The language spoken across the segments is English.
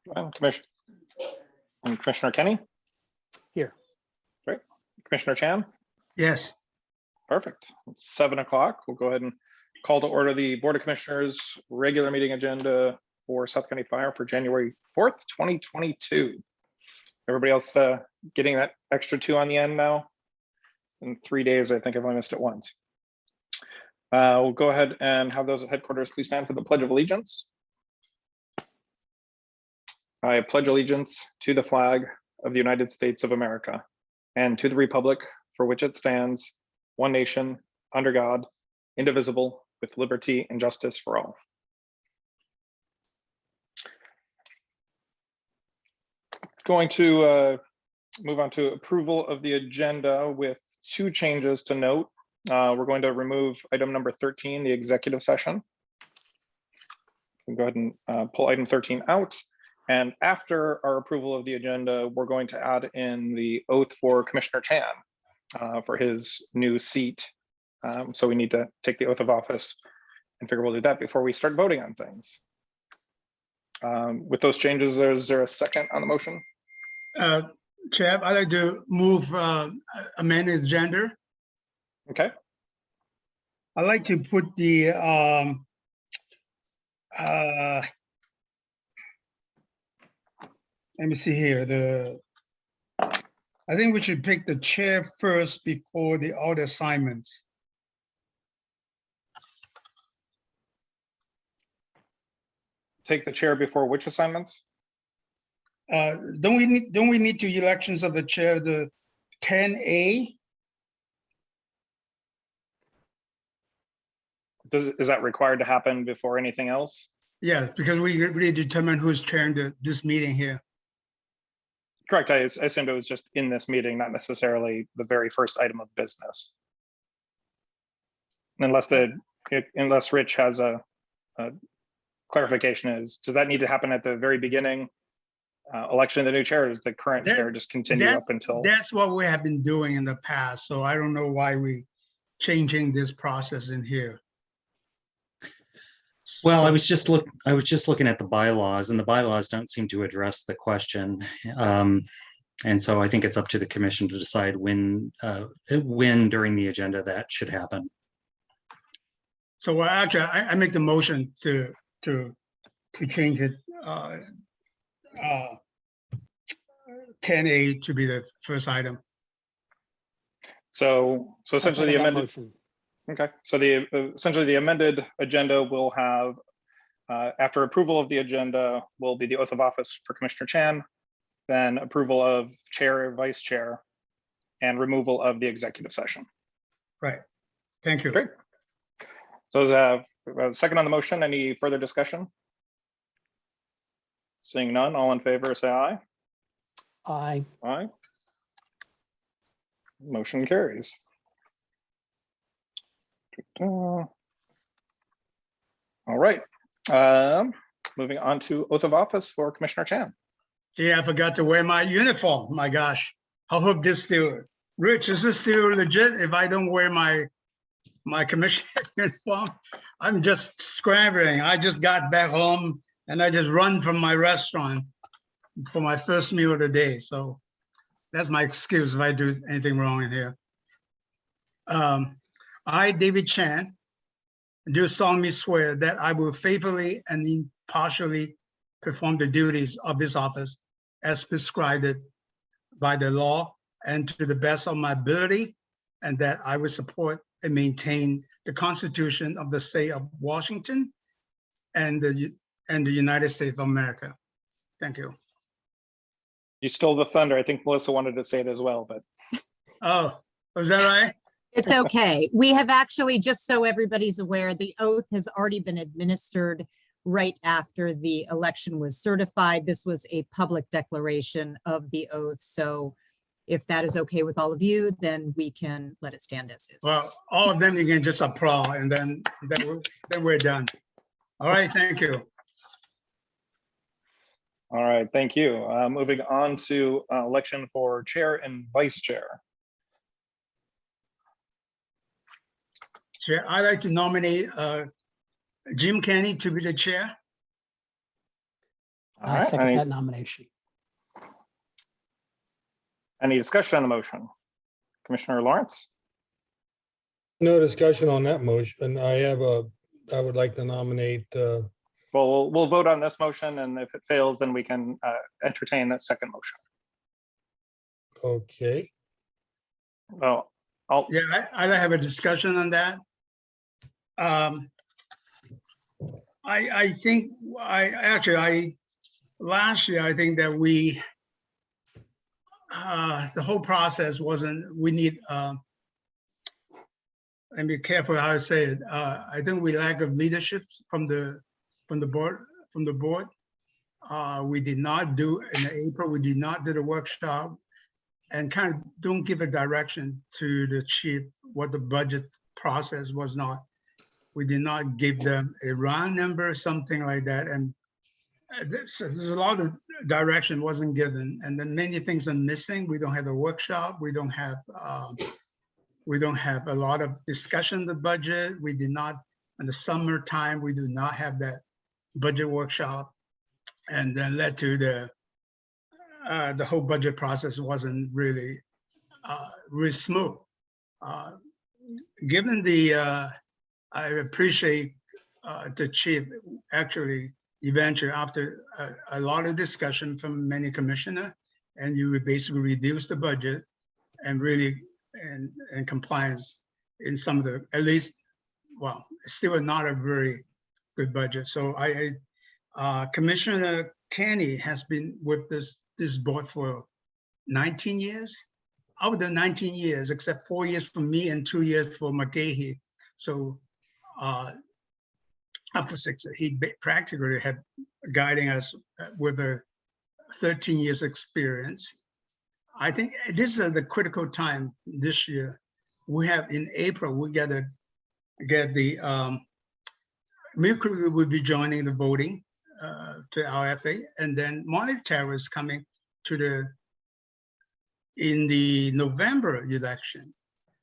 Commissioner, Commissioner Kenny? Here. Great. Commissioner Chan? Yes. Perfect. It's 7 o'clock. We'll go ahead and call to order the Board of Commissioners regular meeting agenda for South County Fire for January 4th, 2022. Everybody else getting that extra 2 on the end now? In 3 days, I think I've only missed it once. We'll go ahead and have those at headquarters please stand for the Pledge of Allegiance. I pledge allegiance to the flag of the United States of America and to the republic for which it stands, one nation, under God, indivisible, with liberty and justice for all. Going to move on to approval of the agenda with 2 changes to note. We're going to remove item number 13, the executive session. We'll go ahead and pull item 13 out. And after our approval of the agenda, we're going to add in the oath for Commissioner Chan for his new seat. So we need to take the oath of office and figure we'll do that before we start voting on things. With those changes, is there a second on the motion? Chair, I'd like to move amend the agenda. Okay, I'd like to put the let me see here. I think we should pick the chair first before the other assignments. take the chair before which assignments? Don't we need to elections of the chair, the 10A? Is that required to happen before anything else? Yeah, because we really determine who's chairing this meeting here. Correct. I assumed it was just in this meeting, not necessarily the very first item of business. Unless Rich has a clarification, does that need to happen at the very beginning? Election of the new chair, or does the current chair just continue up until? That's what we have been doing in the past, so I don't know why we changing this process in here. Well, I was just looking at the bylaws, and the bylaws don't seem to address the question. And so I think it's up to the commission to decide when during the agenda that should happen. So well, actually, I make the motion to change it 10A to be the first item. So essentially the amended. Motion. Okay, so essentially the amended agenda will have, after approval of the agenda, will be the oath of office for Commissioner Chan, then approval of chair or vice chair, and removal of the executive session. Right. Thank you. Great. So a second on the motion, any further discussion? Seeing none, all in favor, say aye. Aye. Aye. Motion carries. All right, moving on to oath of office for Commissioner Chan. Yeah, I forgot to wear my uniform. My gosh, I hope this still, Rich, is this still legit if I don't wear my commissioner uniform? I'm just scrambling. I just got back home and I just run from my restaurant for my first meal of the day. So that's my excuse if I do anything wrong in here. I, David Chan, do solemnly swear that I will faithfully and impartially perform the duties of this office as prescribed by the law and to the best of my ability, and that I will support and maintain the Constitution of the state of Washington and the United States of America. Thank you. You stole the thunder. I think Melissa wanted to say it as well, but. Oh, was that right? It's okay. We have actually, just so everybody's aware, the oath has already been administered right after the election was certified. This was a public declaration of the oath. So if that is okay with all of you, then we can let it stand as is. Well, all of them, you can just applaud and then we're done. All right, thank you. All right, thank you. Moving on to election for chair and vice chair. Chair, I'd like to nominate Jim Kenny to be the chair. All I right, second that nomination. any discussion on the motion? Commissioner Lawrence? No discussion on that motion. I would like to nominate, Well, we'll vote on this motion, and if it fails, then we can entertain a second motion. okay. Well, Yeah, I have a discussion on that. I think, last year, I think that the whole process wasn't, we need, and be careful how I say it. I think we lack of leadership from the board. We did not do in April. We did not do the workshop, and kind of don't give a direction to the chief what the budget process was not. We did not give them a round number, something like that, and there's a lot of direction wasn't given, and then many things are missing. We don't have a workshop. We don't have a lot of discussion of the budget. We did not, in the summertime, we do not have that budget workshop, and then led to the whole budget process wasn't really smooth. Given the, I appreciate the chief actually eventually after a lot of discussion from many commissioner, and you would basically reduce the budget and really and compliance in some of the, at least, well, still not a very good budget. So Commissioner Kenny has been with this board for 19 years. Out of the 19 years, except 4 years for me and 2 years for McGahey. So after 6, he practically had guiding us with a 13 years experience. I think this is the critical time this year. We have in April, we got to get the, Mercury will be joining the voting to RFA, and then Monterey is coming to in the November election.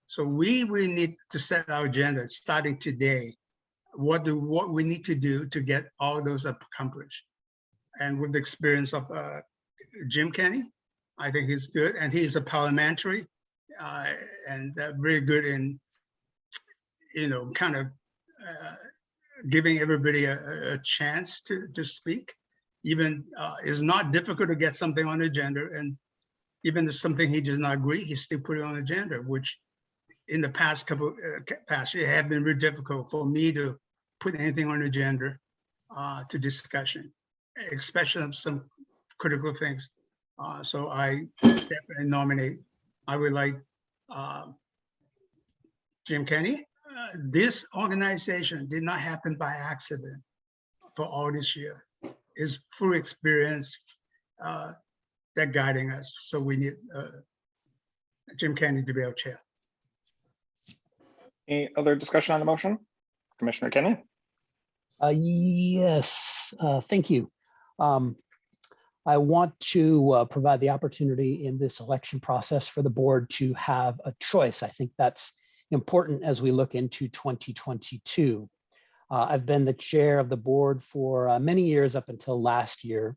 So we need to set our agenda starting today. What we need to do to get all those accomplished. And with the experience of Jim Kenny, I think he's good, and he's a parliamentary and very good in, kind of giving everybody a chance to speak. Even it's not difficult to get something on the agenda, and even if something he does not agree, he still put it on the agenda, which in the past year have been really difficult for me to put anything on the agenda to discussion, especially on some critical things. So I definitely nominate, I would like Jim Kenny. This organization did not happen by accident for all this year. It's full experience that guiding us. So we need Jim Kenny to be our chair. any other discussion on the motion? Commissioner Kenny? Yes, thank you. I want to provide the opportunity in this election process for the board to have a choice. I think that's important as we look into 2022. I've been the chair of the board for many years up until last year.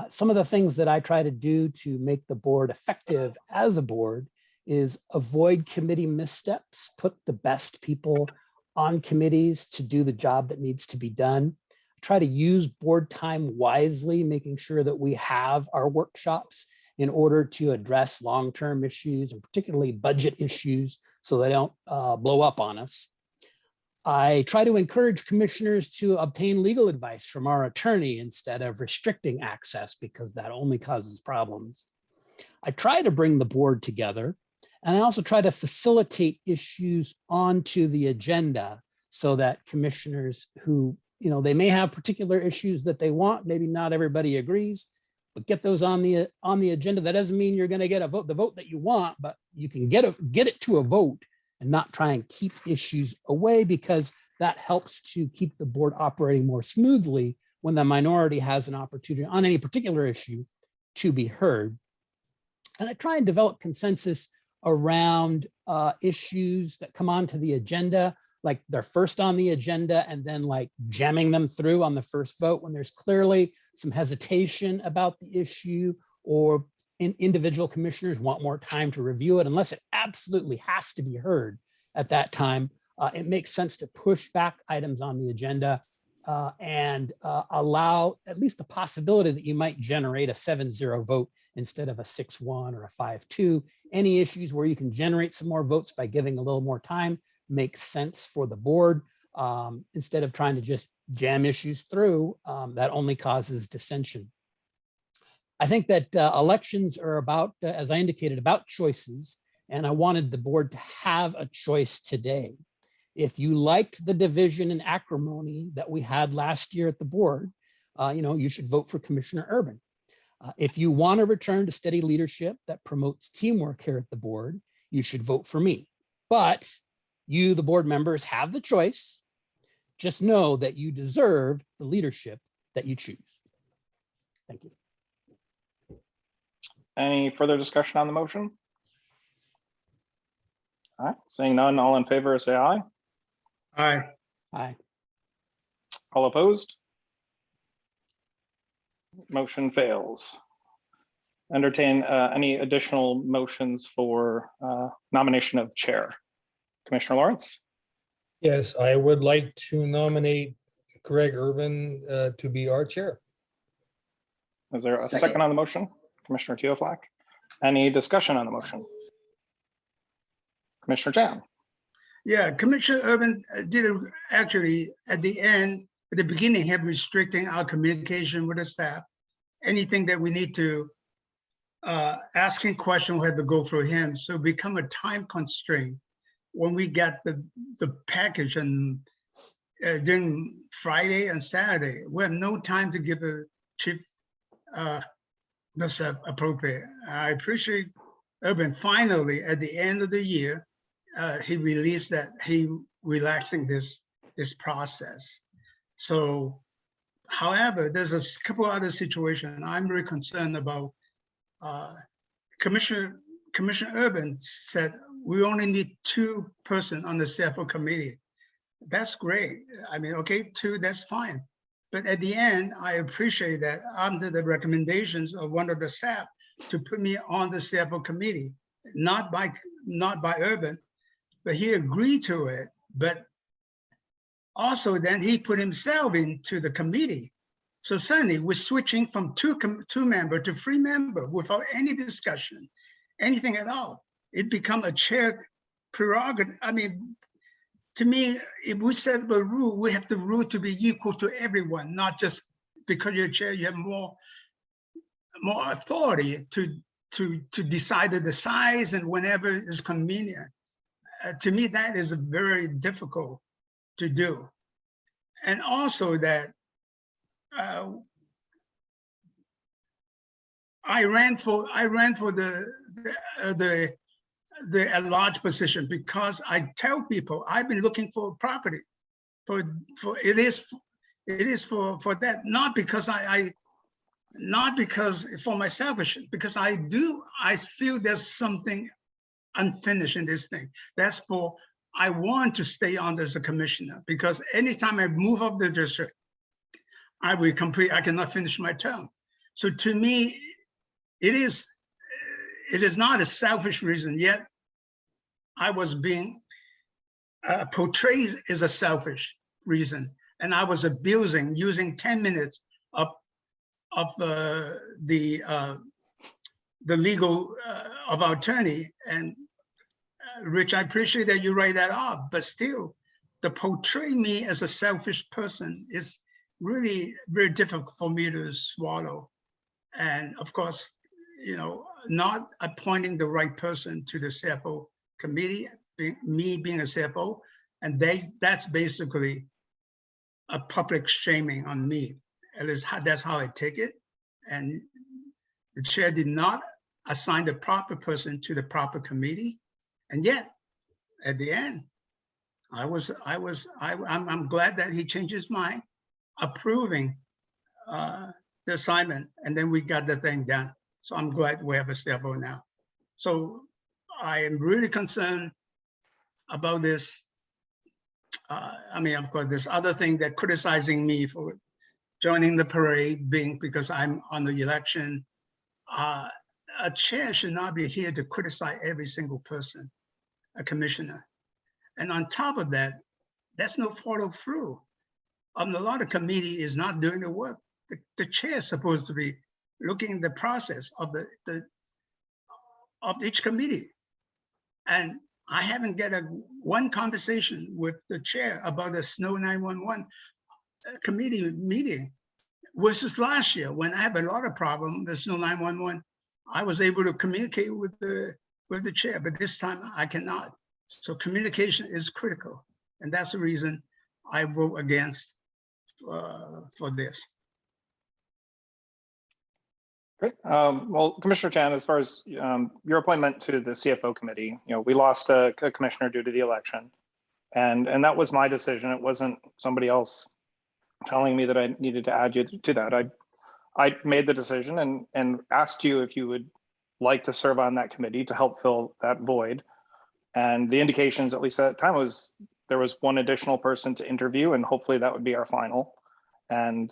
Some of the things that I try to do to make the board effective as a board is avoid committee missteps, put the best people on committees to do the job that needs to be done. Try to use board time wisely, making sure that we have our workshops in order to address long-term issues and particularly budget issues so they don't blow up on us. I try to encourage commissioners to obtain legal advice from our attorney instead of restricting access, because that only causes problems. I try to bring the board together, and I also try to facilitate issues onto the agenda so that commissioners who, they may have particular issues that they want, maybe not everybody agrees, but get those on the agenda. That doesn't mean you're going to get the vote that you want, but you can get it to a vote and not try and keep issues away, because that helps to keep the board operating more smoothly when the minority has an opportunity on any particular issue to be heard. And I try and develop consensus around issues that come onto the agenda like they're first on the agenda and then like jamming them through on the first vote when there's clearly some hesitation about the issue, or individual commissioners want more time to review it, unless it absolutely has to be heard at that time. It makes sense to push back items on the agenda and allow at least the possibility that you might generate a 7-0 vote instead of a 6-1 or a 5-2. Any issues where you can generate some more votes by giving a little more time makes sense for the board, instead of trying to just jam issues through. That only causes dissension. I think that elections are about, as I indicated, about choices, and I wanted the board to have a choice today. If you liked the division and acrimony that we had last year at the board, you should vote for Commissioner Urban. If you want to return to steady leadership that promotes teamwork here at the board, you should vote for me. But you, the board members, have the choice. Just know that you deserve the leadership that you choose. Thank you. Any further discussion on the motion? All right, seeing none, all in favor, say aye. Aye. Aye. All opposed? Motion fails. Entertain any additional motions for nomination of chair. Commissioner Lawrence, Yes, I would like to nominate Greg Urban to be our chair. is there a Second. second on the motion? Commissioner Teoflack, any discussion on the motion? Commissioner Chan, Yeah, Commissioner Urban did actually at the end, at the beginning, have restricting our communication with the staff. Anything that we need to asking question, we had to go through him. So become a time constraint. When we got the package and during Friday and Saturday, we have no time to give a chief that's appropriate. I appreciate Urban finally at the end of the year, he released that he relaxing this process. So, however, there's a couple other situations I'm very concerned about. Commissioner Urban said we only need 2 persons on the CFO committee. That's great. I mean, okay, 2, that's fine. But at the end, I appreciate that under the recommendations of one of the staff to put me on the CFO committee, not by Urban, but he agreed to it. But also then he put himself into the committee. So suddenly we're switching from 2 member to 3 member without any discussion, anything at all. It become a chair prerogative. I mean, to me, if we set a rule, we have the rule to be equal to everyone, not just because you're chair, you have more authority to decide the size and whenever is convenient. To me, that is very difficult to do. And also that I ran for the at-large position because I tell people I've been looking for property for it is for that, not because not because for my selfish, because I feel there's something unfinished in this thing. That's for I want to stay on as a commissioner, because anytime I move up the district, I cannot finish my term. So to me, it is not a selfish reason, yet I was being portrayed as a selfish reason. And I was abusing, using 10 minutes of the legal of our attorney. And Rich, I appreciate that you write that off, but still, to portray me as a selfish person is really very difficult for me to swallow. And of course, not appointing the right person to the CFO committee, me being a CFO, and that's basically a public shaming on me. At least that's how I take it. And the chair did not assign the proper person to the proper committee. And yet, at the end, I'm glad that he changed his mind, approving the assignment, and then we got the thing done. So I'm glad we have a CFO now. So I am really concerned about this I mean, of course, there's other thing that criticizing me for joining the parade being because I'm on the election. A chair should not be here to criticize every single person, a commissioner. And on top of that, that's no follow through. A lot of committee is not doing the work. The chair is supposed to be looking at the process of of each committee. And I haven't get one conversation with the chair about the Snow 911 committee meeting versus last year when I have a lot of problem with Snow 911. I was able to communicate with the chair, but this time I cannot. So communication is critical, and that's the reason I vote against for this. Great. Well, Commissioner Chan, as far as your appointment to the CFO committee, we lost a commissioner due to the election, and that was my decision. It wasn't somebody else telling me that I needed to add you to that. I made the decision and asked you if you would like to serve on that committee to help fill that void. And the indications, at least at the time, was there was one additional person to interview, and hopefully that would be our final. And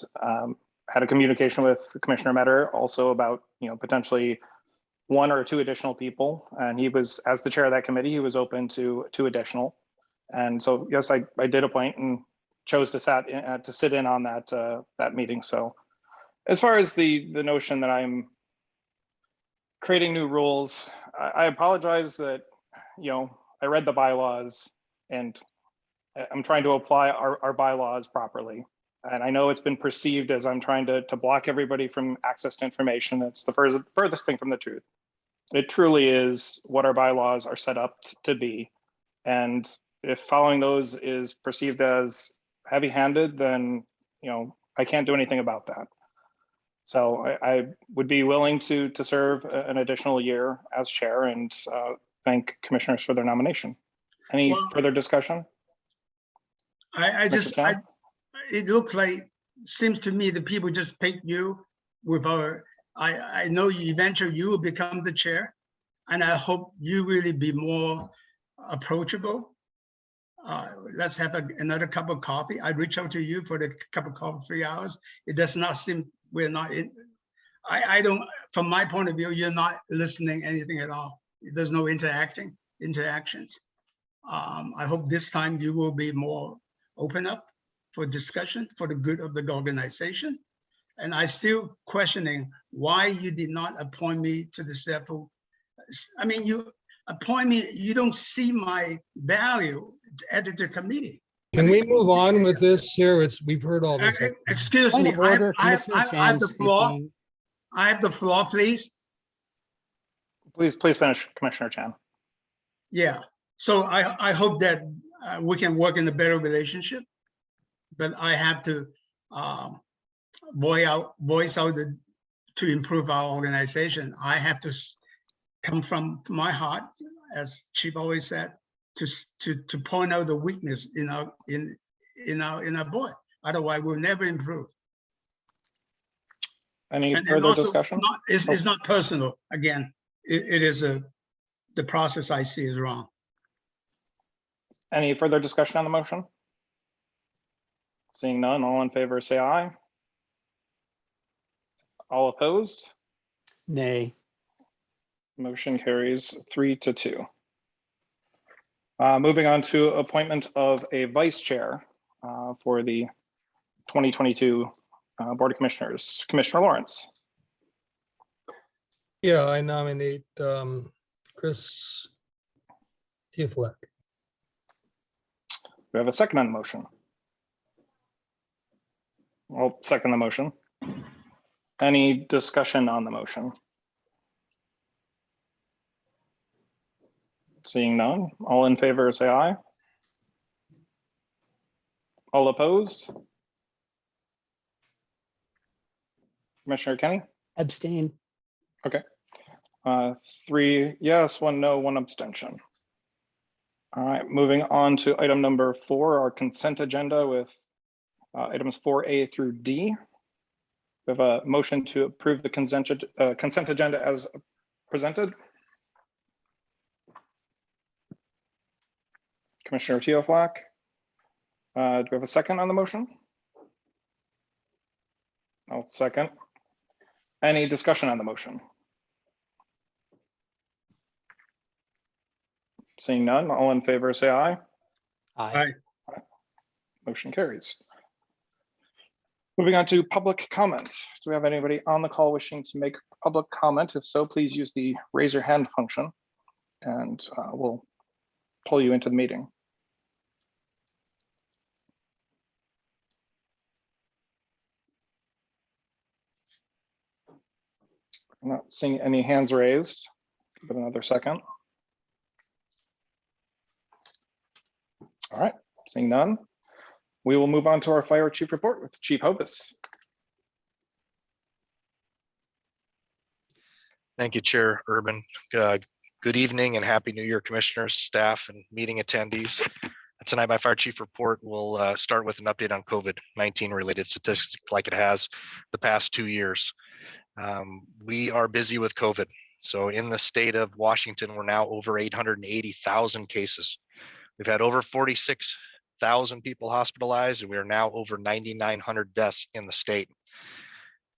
had a communication with Commissioner Metter also about potentially one or two additional people. And he was, as the chair of that committee, he was open to two additional. And so yes, I did appoint and chose to sit in on that meeting. So as far as the notion that I'm creating new rules, I apologize that I read the bylaws and I'm trying to apply our bylaws properly. And I know it's been perceived as I'm trying to block everybody from access to information. It's the furthest thing from the truth. It truly is what our bylaws are set up to be. And if following those is perceived as heavy-handed, then I can't do anything about that. So I would be willing to serve an additional year as chair, and thank commissioners for their nomination. Any further discussion? It looks like, seems to me that people just pick you without, I know eventually you will become the chair, and I hope you really be more approachable. Let's have another cup of coffee. I reach out to you for the cup of coffee, 3 hours. It does not seem, we're not in, I don't, from my point of view, you're not listening anything at all. There's no interactions. I hope this time you will be more open up for discussion for the good of the organization. And I still questioning why you did not appoint me to the CFO. I mean, you appoint me, you don't see my value at the committee. Can we move on with this here? We've heard all this. Excuse Point me, of order, I Commissioner have Chan the floor. speaking. I have the floor, please. Please finish, Commissioner Chan. Yeah, so I hope that we can work in a better relationship, but I have to voice out to improve our organization. I have to come from my heart, as Chief always said, to point out the weakness in our board. Otherwise, we'll never improve. Any further discussion? It's not personal. Again, it is the process I see is wrong. Any further discussion on the motion? Seeing none, all in favor, say aye. All opposed? Nay. Motion carries 3-2. Moving on to appointment of a vice chair for the 2022 Board of Commissioners, Commissioner Lawrence. Yeah, I nominate Chris Tiaflek. We have a second on the motion. I'll second the motion. Any discussion on the motion? Seeing none, all in favor, say aye. All opposed? Commissioner Kenny? Abstain. Okay. 3 yes, 1 no, 1 abstention. All right, moving on to item number 4, our consent agenda with items 4A through D. We have a motion to approve the consent agenda as presented. Commissioner Tiaflek, Do we have a second on the motion? I'll second. Any discussion on the motion? Seeing none, all in favor, say aye. Aye. Motion carries. Moving on to public comment. Do we have anybody on the call wishing to make public comment? If so, please use the raise your hand function and we'll pull you into the meeting. I'm not seeing any hands raised. Give it another second. All right, seeing none. We will move on to our fire chief report with Chief Hovis. Thank you, Chair Urban. Good evening and Happy New Year, Commissioners, staff, and meeting attendees. Tonight, my fire chief report will start with an update on COVID-19 related statistics like it has the past 2 years. We are busy with COVID. So in the state of Washington, we're now over 880,000 cases. We've had over 46,000 people hospitalized, and we are now over 9,900 deaths in the state.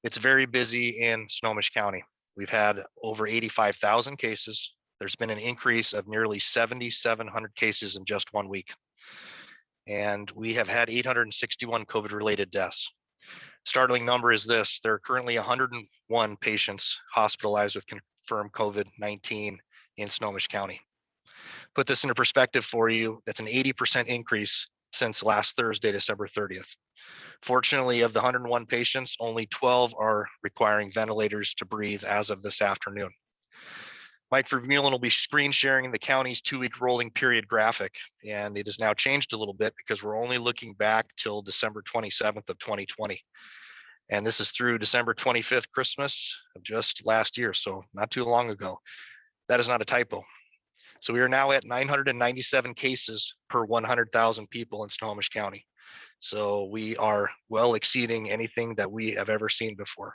It's very busy in Snohomish County. We've had over 85,000 cases. There's been an increase of nearly 7,700 cases in just 1 week. And we have had 861 COVID-related deaths. Startling number is this: there are currently 101 patients hospitalized with confirmed COVID-19 in Snohomish County. Put this into perspective for you, that's an 80% increase since last Thursday, December 30th. Fortunately, of the 101 patients, only 12 are requiring ventilators to breathe as of this afternoon. Mike Vermeulen will be screen sharing the county's 2-week rolling period graphic, and it has now changed a little bit because we're only looking back till December 27th of 2020. And this is through December 25th, Christmas of just last year, so not too long ago. That is not a typo. So we are now at 997 cases per 100,000 people in Snohomish County. So we are well exceeding anything that we have ever seen before.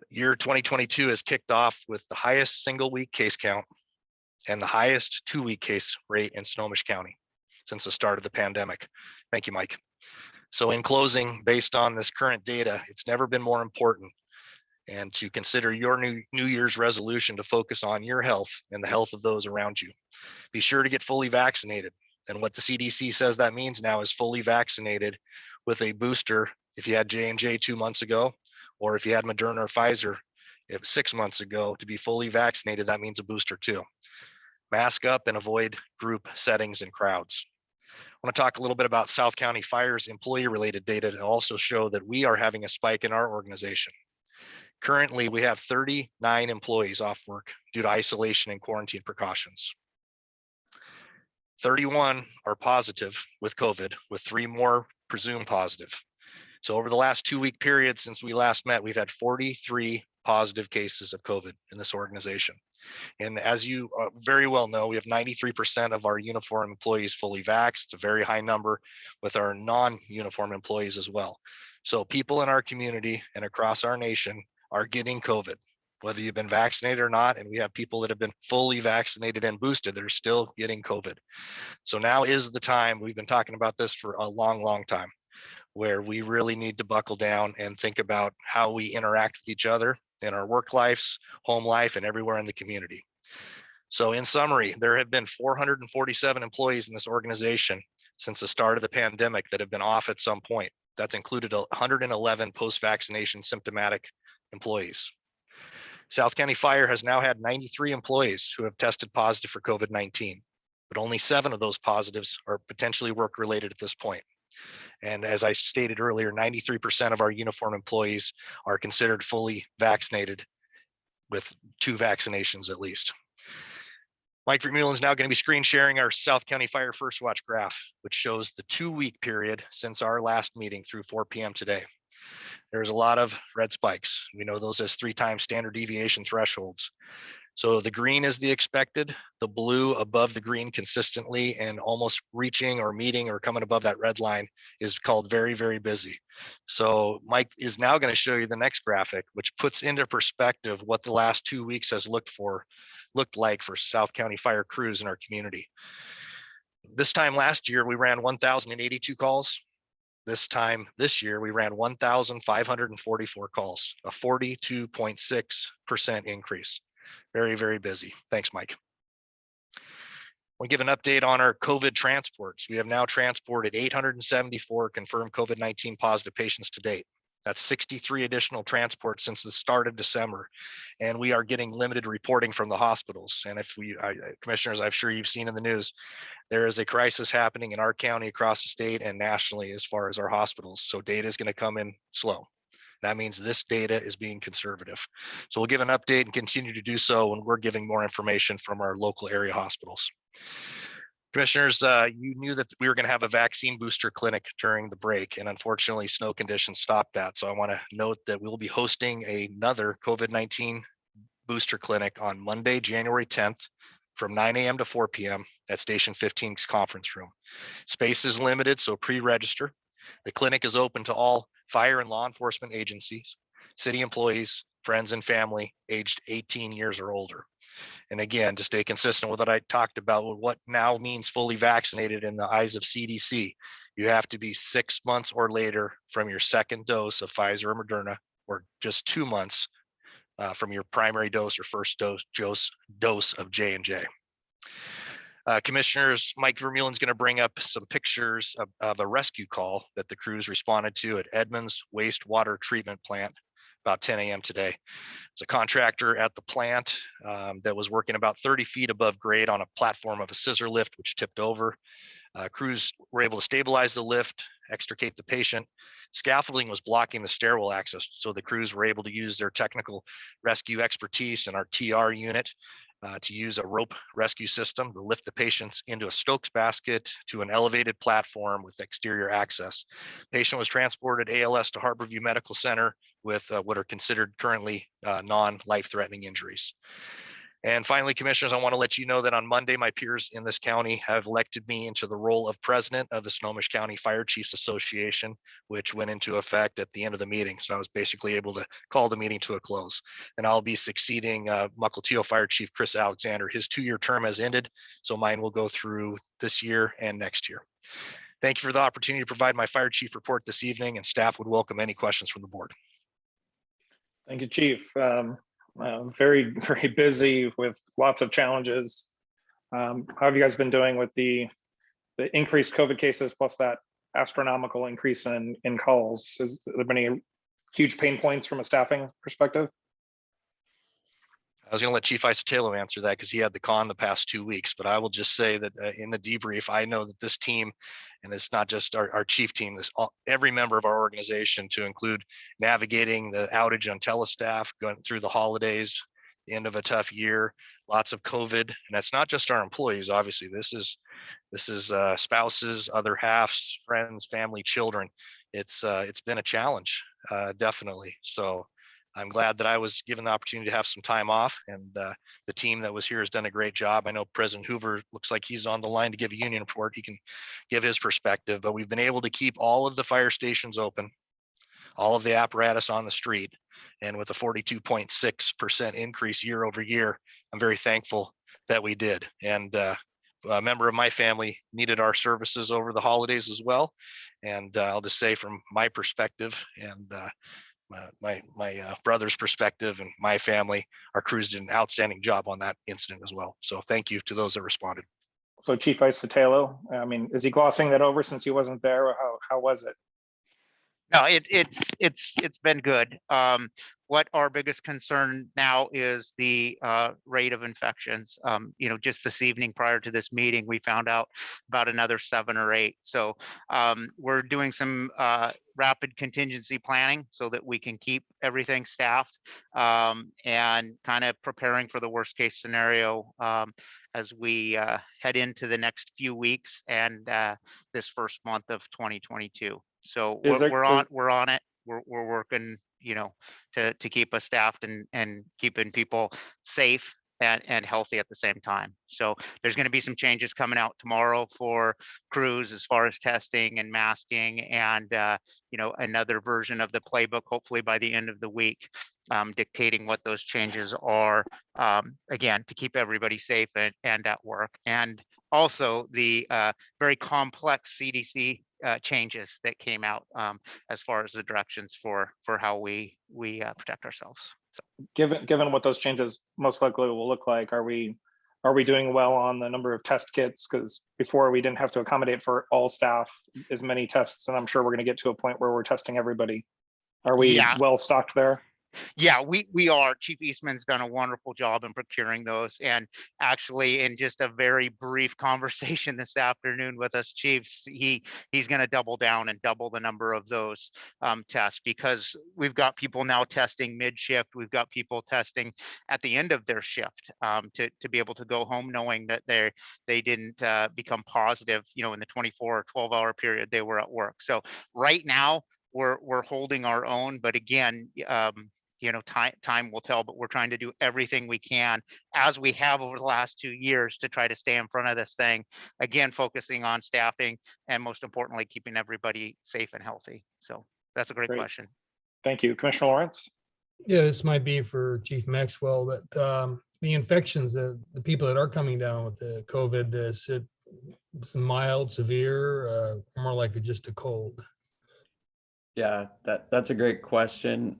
Year 2022 has kicked off with the highest single week case count and the highest 2-week case rate in Snohomish County since the start of the pandemic. Thank you, Mike. So in closing, based on this current data, it's never been more important and to consider your New Year's resolution to focus on your health and the health of those around you. Be sure to get fully vaccinated. And what the CDC says that means now is fully vaccinated with a booster if you had J&J 2 months ago, or if you had Moderna or Pfizer 6 months ago. To be fully vaccinated, that means a booster too. Mask up and avoid group settings and crowds. I want to talk a little bit about South County Fire's employee-related data to also show that we are having a spike in our organization. Currently, we have 39 employees off work due to isolation and quarantine precautions. 31 are positive with COVID, with 3 more presumed positive. So over the last 2-week period since we last met, we've had 43 positive cases of COVID in this organization. And as you very well know, we have 93% of our uniform employees fully vaxxed. It's a very high number with our non-uniform employees as well. So people in our community and across our nation are getting COVID, whether you've been vaccinated or not. And we have people that have been fully vaccinated and boosted that are still getting COVID. So now is the time. We've been talking about this for a long, long time, where we really need to buckle down and think about how we interact with each other in our work lives, home life, and everywhere in the community. So in summary, there have been 447 employees in this organization since the start of the pandemic that have been off at some point. That's included 111 post-vaccination symptomatic employees. South County Fire has now had 93 employees who have tested positive for COVID-19, but only 7 of those positives are potentially work-related at this point. And as I stated earlier, 93% of our uniform employees are considered fully vaccinated with 2 vaccinations at least. Mike Vermeulen is now going to be screen sharing our South County Fire First Watch graph, which shows the 2-week period since our last meeting through 4 p.m. today. There's a lot of red spikes. We know those as 3 times standard deviation thresholds. So the green is the expected, the blue above the green consistently and almost reaching or meeting or coming above that red line is called very, very busy. So Mike is now going to show you the next graphic, which puts into perspective what the last 2 weeks has looked like for South County Fire crews in our community. This time last year, we ran 1,082 calls. This time this year, we ran 1,544 calls, a 42.6% increase. Very, very busy. Thanks, Mike. We'll give an update on our COVID transports. We have now transported 874 confirmed COVID-19 positive patients to date. That's 63 additional transports since the start of December. And we are getting limited reporting from the hospitals. And if commissioners, I'm sure you've seen in the news, there is a crisis happening in our county, across the state, and nationally as far as our hospitals. So data is going to come in slow. That means this data is being conservative. So we'll give an update and continue to do so when we're giving more information from our local area hospitals. Commissioners, you knew that we were going to have a vaccine booster clinic during the break, and unfortunately snow conditions stopped that. So I want to note that we'll be hosting another COVID-19 booster clinic on Monday, January 10th from 9 a.m. to 4 p.m. at Station 15's conference room. Space is limited, so pre-register. The clinic is open to all fire and law enforcement agencies, city employees, friends and family aged 18 years or older. And again, to stay consistent with what I talked about, what now means fully vaccinated in the eyes of CDC, you have to be 6 months or later from your second dose of Pfizer or Moderna, or just 2 months from your primary dose or first dose of J&J. Commissioners, Mike Vermeulen's going to bring up some pictures of a rescue call that the crews responded to at Edmonds Wastewater Treatment Plant about 10 a.m. today. It's a contractor at the plant that was working about 30 feet above grade on a platform of a scissor lift, which tipped over. Crews were able to stabilize the lift, extricate the patient. Scaffolding was blocking the stairwell access, so the crews were able to use their technical rescue expertise and our TR unit to use a rope rescue system to lift the patients into a Stokes basket to an elevated platform with exterior access. Patient was transported ALS to Harborview Medical Center with what are considered currently non-life-threatening injuries. And finally, commissioners, I want to let you know that on Monday, my peers in this county have elected me into the role of president of the Snohomish County Fire Chiefs Association, which went into effect at the end of the meeting. So I was basically able to call the meeting to a close. And I'll be succeeding Mukilteo Fire Chief Chris Alexander. His 2-year term has ended, so mine will go through this year and next year. Thank you for the opportunity to provide my fire chief report this evening, and staff would welcome any questions from the board. Thank you, Chief. Very, very busy with lots of challenges. How have you guys been doing with the increased COVID cases plus that astronomical increase in calls? Has there been any huge pain points from a staffing perspective? I was going to let Chief Isotelo answer that because he had the con the past 2 weeks, but I will just say that in the debrief, I know that this team, and it's not just our chief team, every member of our organization, to include navigating the outage on telestaff, going through the holidays, the end of a tough year, lots of COVID, and that's not just our employees. Obviously, this is spouses, other halves, friends, family, children. It's been a challenge, definitely. So I'm glad that I was given the opportunity to have some time off, and the team that was here has done a great job. I know President Hoover looks like he's on the line to give a union report. He can give his perspective, but we've been able to keep all of the fire stations open, all of the apparatus on the street, and with a 42.6% increase year over year, I'm very thankful that we did. And a member of my family needed our services over the holidays as well. And I'll just say from my perspective and my brother's perspective and my family, our crews did an outstanding job on that incident as well. So thank you to those that responded. So Chief Isotelo, I mean, is he glossing that over since he wasn't there? Or how was it? No, it's been good. What our biggest concern now is the rate of infections. Just this evening prior to this meeting, we found out about another 7 or 8. So we're doing some rapid contingency planning so that we can keep everything staffed and kind of preparing for the worst case scenario as we head into the next few weeks and this first month of 2022. So we're on it. We're working, to keep us staffed and keeping people safe and healthy at the same time. So there's going to be some changes coming out tomorrow for crews as far as testing and masking and, another version of the playbook, hopefully by the end of the week, dictating what those changes are, again, to keep everybody safe and at work. And also the very complex CDC changes that came out as far as the directions for how we protect ourselves. So Given what those changes most likely will look like, are we doing well on the number of test kits? Because before we didn't have to accommodate for all staff as many tests, and I'm sure we're going to get to a point where we're testing everybody. Are we Yeah. well stocked there? Yeah, we are. Chief Eastman's done a wonderful job in procuring those. And actually, in just a very brief conversation this afternoon with us chiefs, he's going to double down and double the number of those tests, because we've got people now testing mid-shift. We've got people testing at the end of their shift to be able to go home knowing that they didn't become positive, in the 24 or 12-hour period they were at work. So right now, we're holding our own, but again, time will tell, but we're trying to do everything we can, as we have over the last 2 years, to try to stay in front of this thing. Again, focusing on staffing and most importantly, keeping everybody safe and healthy. So that's a great question. Thank you. Commissioner Lawrence? Yeah, this might be for Chief Maxwell, but the infections, the people that are coming down with the COVID, is it mild, severe, more likely just a cold? Yeah, that's a great question.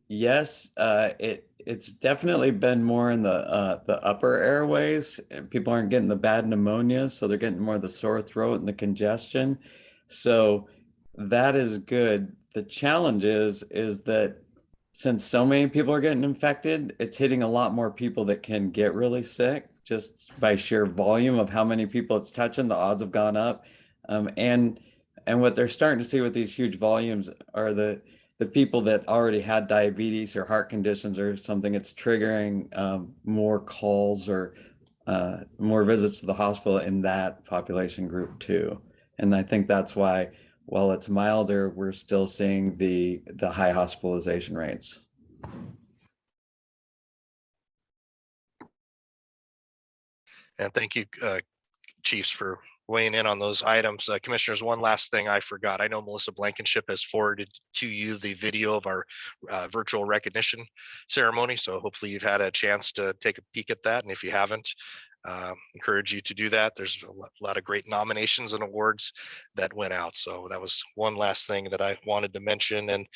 Yes, it's definitely been more in the upper airways. People aren't getting the bad pneumonia, so they're getting more of the sore throat and the congestion. So that is good. The challenge is that since so many people are getting infected, it's hitting a lot more people that can get really sick just by sheer volume of how many people it's touching. The odds have gone up, and what they're starting to see with these huge volumes are the people that already had diabetes or heart conditions or something. It's triggering more calls or more visits to the hospital in that population group too. And I think that's why, while it's milder, we're still seeing the high hospitalization rates. And thank you, chiefs, for weighing in on those items. Commissioners, one last thing I forgot. I know Melissa Blankenship has forwarded to you the video of our virtual recognition ceremony. So hopefully you've had a chance to take a peek at that. And if you haven't, encourage you to do that. There's a lot of great nominations and awards that went out. So that was one last thing that I wanted to mention. And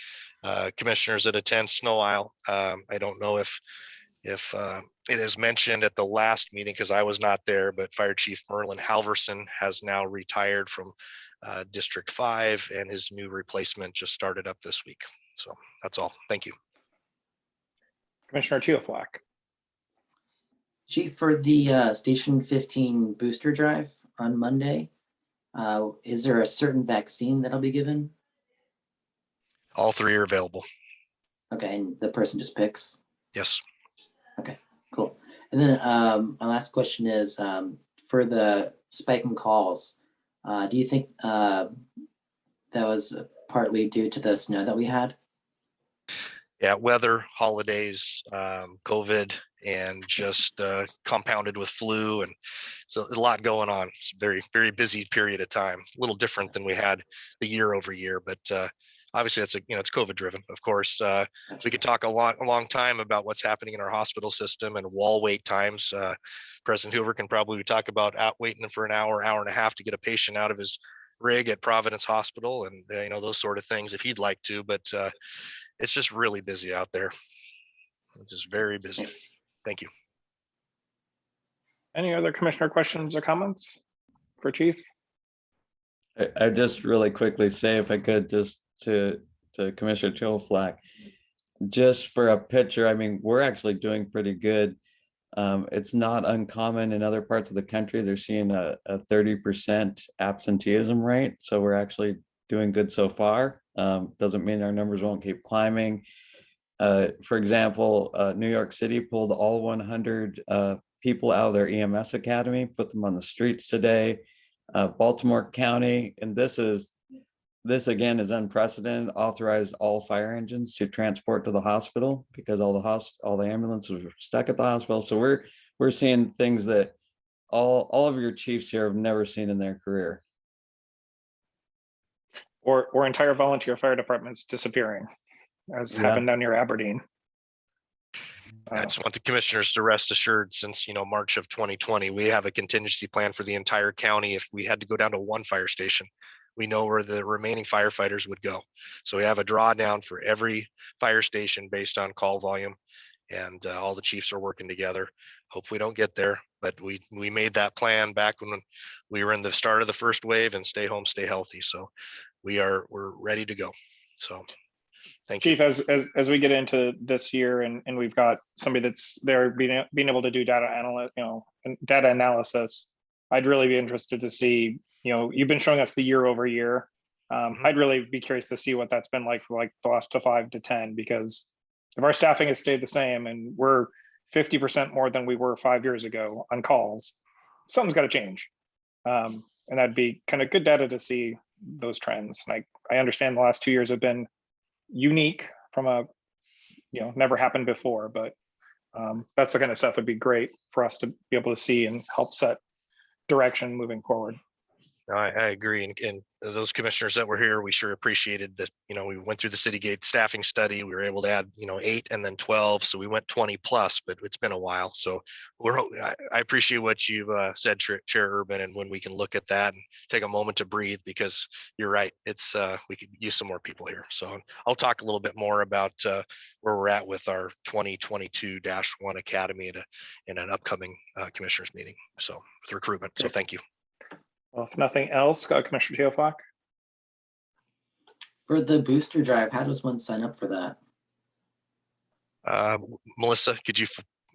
commissioners that attend Snow Isle, I don't know if it is mentioned at the last meeting, because I was not there, but Fire Chief Merlin Halverson has now retired from District 5, and his new replacement just started up this week. So that's all. Thank you. Commissioner Teoflack? Chief, for the Station 15 booster drive on Monday, is there a certain vaccine that'll be given? All three are available. Okay, and the person just picks? Yes. Okay, cool. And then my last question is, for the spike in calls, do you think that was partly due to the snow that we had? Yeah, weather, holidays, COVID, and just compounded with flu, and so a lot going on. It's a very, very busy period of time. A little different than we had the year over year, but obviously that's it's COVID driven. Of course, we could talk a long time about what's happening in our hospital system and wall wait times. President Hoover can probably talk about waiting for an hour and a half to get a patient out of his rig at Providence Hospital, and those sort of things if he'd like to. But it's just really busy out there. It's just very busy. Thank you. Any other commissioner questions or comments for Chief? I just really quickly say, if I could, just to Commissioner Teoflack, just for a picture, I mean, we're actually doing pretty good. It's not uncommon in other parts of the country. They're seeing a 30% absenteeism rate. So we're actually doing good so far. Doesn't mean our numbers won't keep climbing. For example, New York City pulled all 100 people out of their EMS academy, put them on the streets today. Baltimore County, and this again is unprecedented, authorized all fire engines to transport to the hospital because all the ambulances were stuck at the hospital. So we're seeing things that all of your chiefs here have never seen in their career. Or entire volunteer fire departments disappearing, as happened down near Aberdeen. I just want the commissioners to rest assured, since, March of 2020, we have a contingency plan for the entire county. If we had to go down to one fire station, we know where the remaining firefighters would go. So we have a drawdown for every fire station based on call volume, and all the chiefs are working together. Hope we don't get there, but we made that plan back when we were in the start of the first wave, and stay home, stay healthy. So we're ready to go. So thank you. Chief, as we get into this year and we've got somebody that's there being able to do data analysis, I'd really be interested to see, you've been showing us the year over year. I'd really be curious to see what that's been like for like the last 5 to 10, because if our staffing has stayed the same and we're 50% more than we were 5 years ago on calls, something's got to change. And that'd be kind of good data to see those trends. Like, I understand the last 2 years have been unique from a, never happened before, but that's the kind of stuff would be great for us to be able to see and help set direction moving forward. I agree. And those commissioners that were here, we sure appreciated that, we went through the Citygate staffing study. We were able to add, 8 and then 12. So we went 20 plus, but it's been a while. So I appreciate what you've said, Chair Urban, and when we can look at that and take a moment to breathe, because you're right. It's we could use some more people here. So I'll talk a little bit more about where we're at with our 2022-1 Academy in an upcoming commissioners meeting. So with recruitment. So thank you. Well, if nothing else, Commissioner Teoflock. For the booster drive, how does one sign up for that? Melissa, could you?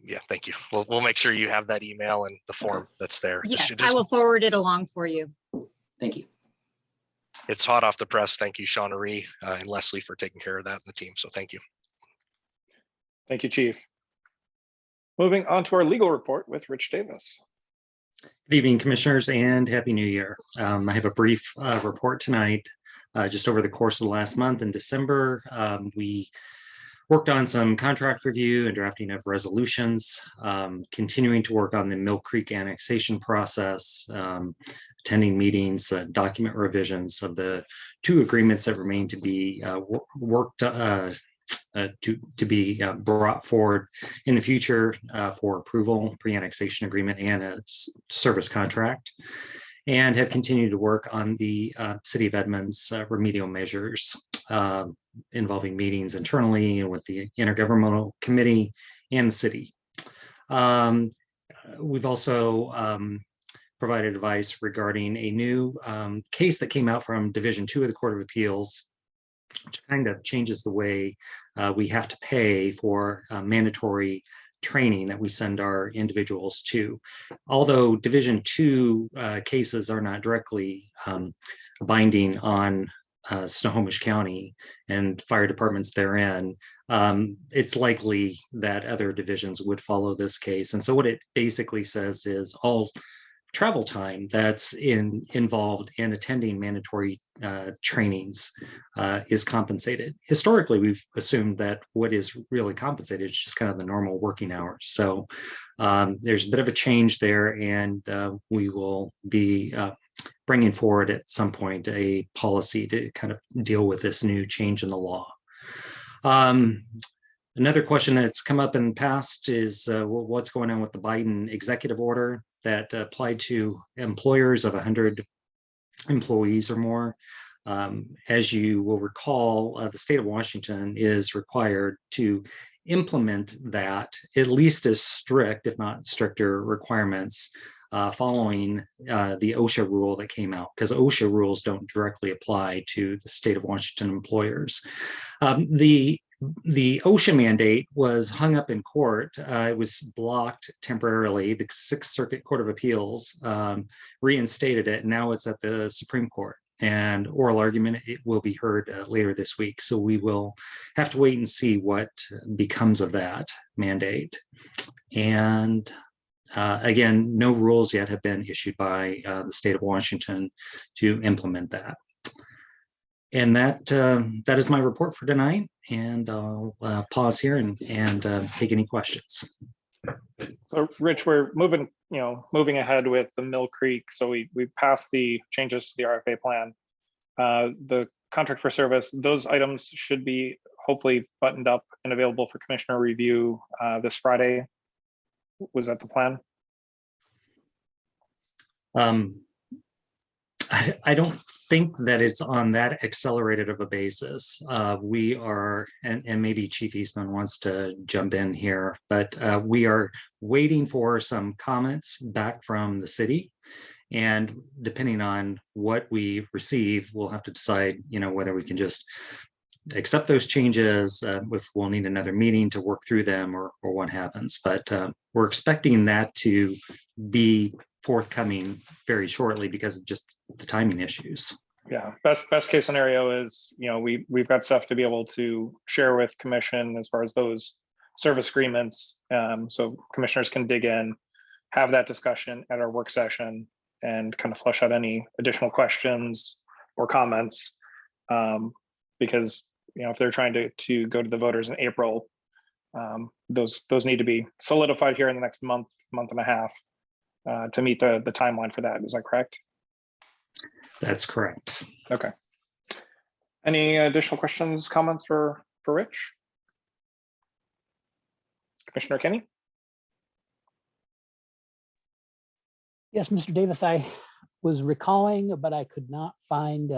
Yeah, thank you. We'll make sure you have that email and the form that's there. Yes, I will forward it along for you. Thank you. It's hot off the press. Thank you, Shauna Ree and Leslie, for taking care of that and the team. So thank you. Thank you, Chief. Moving on to our legal report with Rich Davis. Good evening, commissioners, and Happy New Year. I have a brief report tonight. Just over the course of the last month in December, we worked on some contract review and drafting of resolutions, continuing to work on the Mill Creek annexation process, attending meetings, document revisions of the 2 agreements that remain to be worked to be brought forward in the future for approval, pre-annexation agreement and a service contract, and have continued to work on the City of Edmonds remedial measures involving meetings internally and with the Intergovernmental Committee and the city. We've also provided advice regarding a new case that came out from Division 2 of the Court of Appeals, which kind of changes the way we have to pay for mandatory training that we send our individuals to. Although Division 2 cases are not directly binding on Snohomish County and fire departments therein, it's likely that other divisions would follow this case. And so what it basically says is all travel time that's involved in attending mandatory trainings is compensated. Historically, we've assumed that what is really compensated is just kind of the normal working hours. So there's a bit of a change there, and we will be bringing forward at some point a policy to kind of deal with this new change in the law. Another question that's come up in the past is what's going on with the Biden executive order that applied to employers of 100 employees or more. As you will recall, the state of Washington is required to implement that at least as strict, if not stricter, requirements following the OSHA rule that came out, because OSHA rules don't directly apply to the state of Washington employers. The OSHA mandate was hung up in court. It was blocked temporarily. The Sixth Circuit Court of Appeals reinstated it. Now it's at the Supreme Court, and oral argument it will be heard later this week. So we will have to wait and see what becomes of that mandate. And again, no rules yet have been issued by the state of Washington to implement that. And that is my report for tonight. And I'll pause here and take any questions. So, Rich, we're moving ahead with the Mill Creek. So we passed the changes to the RFA plan. The contract for service, those items should be hopefully buttoned up and available for commissioner review this Friday. Was that the plan? I don't think that it's on that accelerated of a basis. We are, and maybe Chief Eastman wants to jump in here, but we are waiting for some comments back from the city. And depending on what we receive, we'll have to decide, whether we can just accept those changes, if we'll need another meeting to work through them or what happens. But we're expecting that to be forthcoming very shortly because of just the timing issues. Yeah, best case scenario is, we've got stuff to be able to share with commission as far as those service agreements. So commissioners can dig in, have that discussion at our work session and kind of flush out any additional questions or comments. Because, if they're trying to go to the voters in April, those need to be solidified here in the next month and a half to meet the timeline for that. Is that correct? That's correct. Okay. Any additional questions, comments for Rich? Commissioner Kenny? Yes, Mr. Davis, I was recalling, but I could not find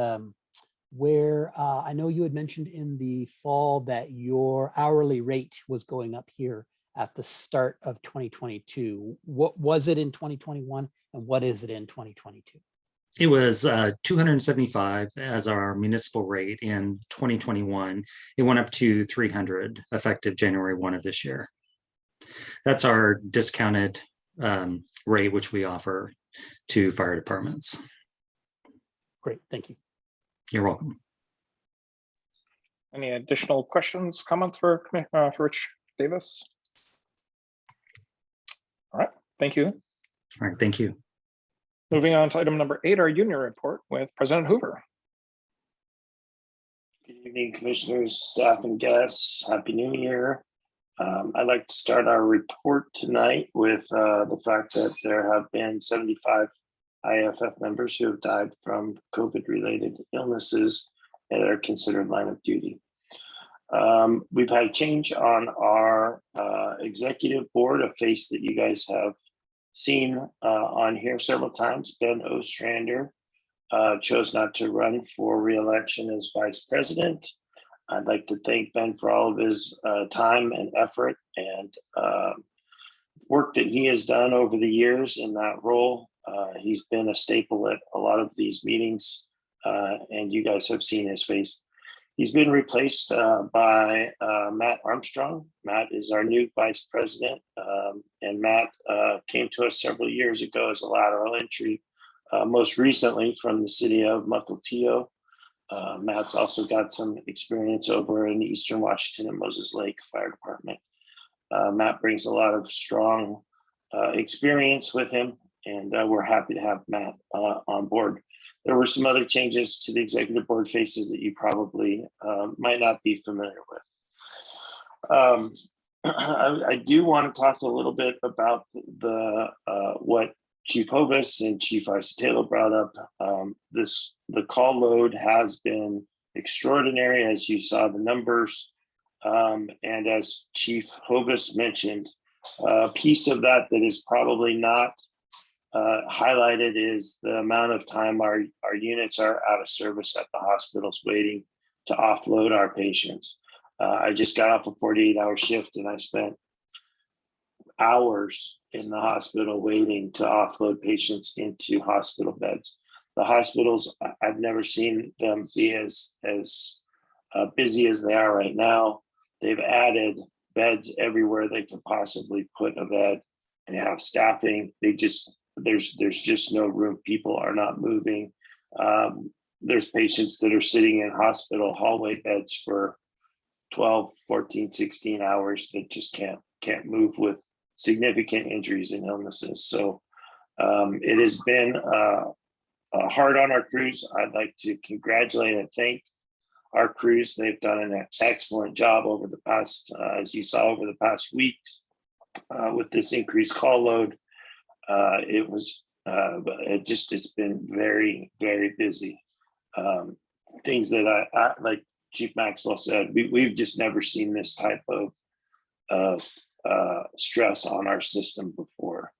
where I know you had mentioned in the fall that your hourly rate was going up here at the start of 2022. What was it in 2021 and what is it in 2022? It was 275 as our municipal rate in 2021. It went up to 300 effective January 1 of this year. That's our discounted rate, which we offer to fire departments. Great, thank you. You're welcome. Any additional questions, comments for Rich Davis? All right, thank you. All right, thank you. Moving on to item number 8, our union report with President Hoover. Good evening, commissioners, staff, and guests. Happy New Year. I'd like to start our report tonight with the fact that there have been 75 IAFF members who have died from COVID-related illnesses that are considered line of duty. We've had a change on our executive board, a face that you guys have seen on here several times. Ben Ostrander chose not to run for re-election as vice president. I'd like to thank Ben for all of his time and effort and work that he has done over the years in that role. He's been a staple at a lot of these meetings, and you guys have seen his face. He's been replaced by Matt Armstrong. Matt is our new vice president, and Matt came to us several years ago as a lateral entry, most recently from the city of Mukilteo. Matt's also got some experience over in Eastern Washington and Moses Lake Fire Department. Matt brings a lot of strong experience with him, and we're happy to have Matt on board. There were some other changes to the executive board faces that you probably might not be familiar with. I do want to talk a little bit about the what Chief Hovis and Chief Isatelo brought up. The call load has been extraordinary, as you saw the numbers. And as Chief Hovis mentioned, a piece of that is probably not highlighted is the amount of time our units are out of service at the hospitals waiting to offload our patients. I just got off a 48-hour shift and I spent hours in the hospital waiting to offload patients into hospital beds. The hospitals, I've never seen them be as busy as they are right now. They've added beds everywhere they can possibly put a bed. They have staffing. There's just no room. People are not moving. There's patients that are sitting in hospital hallway beds for 12, 14, 16 hours that just can't move with significant injuries and illnesses. So it has been hard on our crews. I'd like to congratulate and thank our crews. They've done an excellent job over the past, as you saw over the past weeks with this increased call load. It's been very, very busy. things that I like Chief Maxwell said, we've just never seen this type of stress on our system before.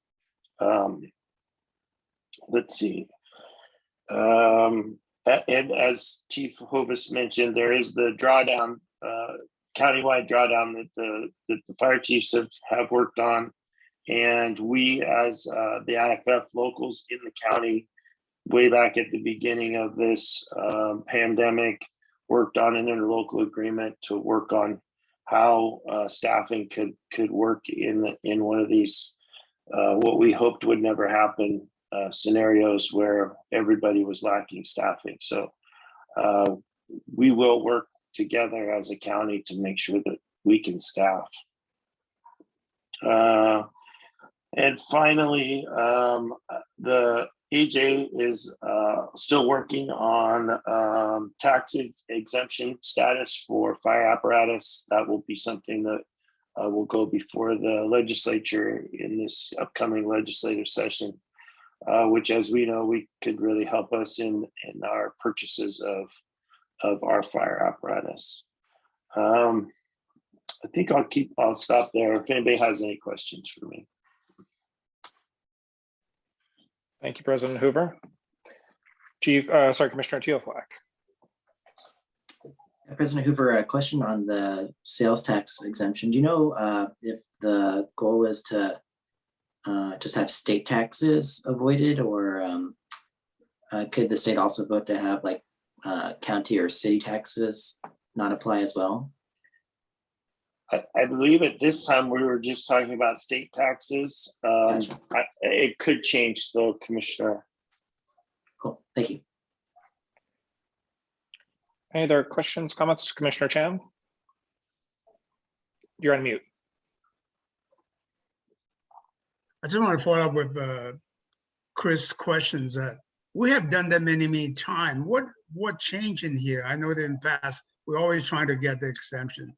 Let's see. And as Chief Hovis mentioned, there is the drawdown, countywide drawdown that the fire chiefs have worked on. And we, as the IFF locals in the county, way back at the beginning of this pandemic, worked on an interlocal agreement to work on how staffing could work in one of these what we hoped would never happen scenarios where everybody was lacking staffing. So we will work together as a county to make sure that we can staff. And finally, the AJ is still working on tax exemption status for fire apparatus. That will be something that will go before the legislature in this upcoming legislative session, which, as we know, we could really help us in our purchases of our fire apparatus. I think I'll stop there if anybody has any questions for me. Thank you, President Hoover. Commissioner Teoflack. President Hoover, a question on the sales tax exemption. Do you know if the goal is to just have state taxes avoided, or could the state also vote to have like county or city taxes not apply as well? I believe at this time we were just talking about state taxes. Gotcha. It could change though, Commissioner. Cool, thank you. Any other questions, comments? Commissioner Chan? You're on mute. I just want to follow up with Chris' questions. That we have done that many times. What changed in here? I know that in the past, we're always trying to get the exemption.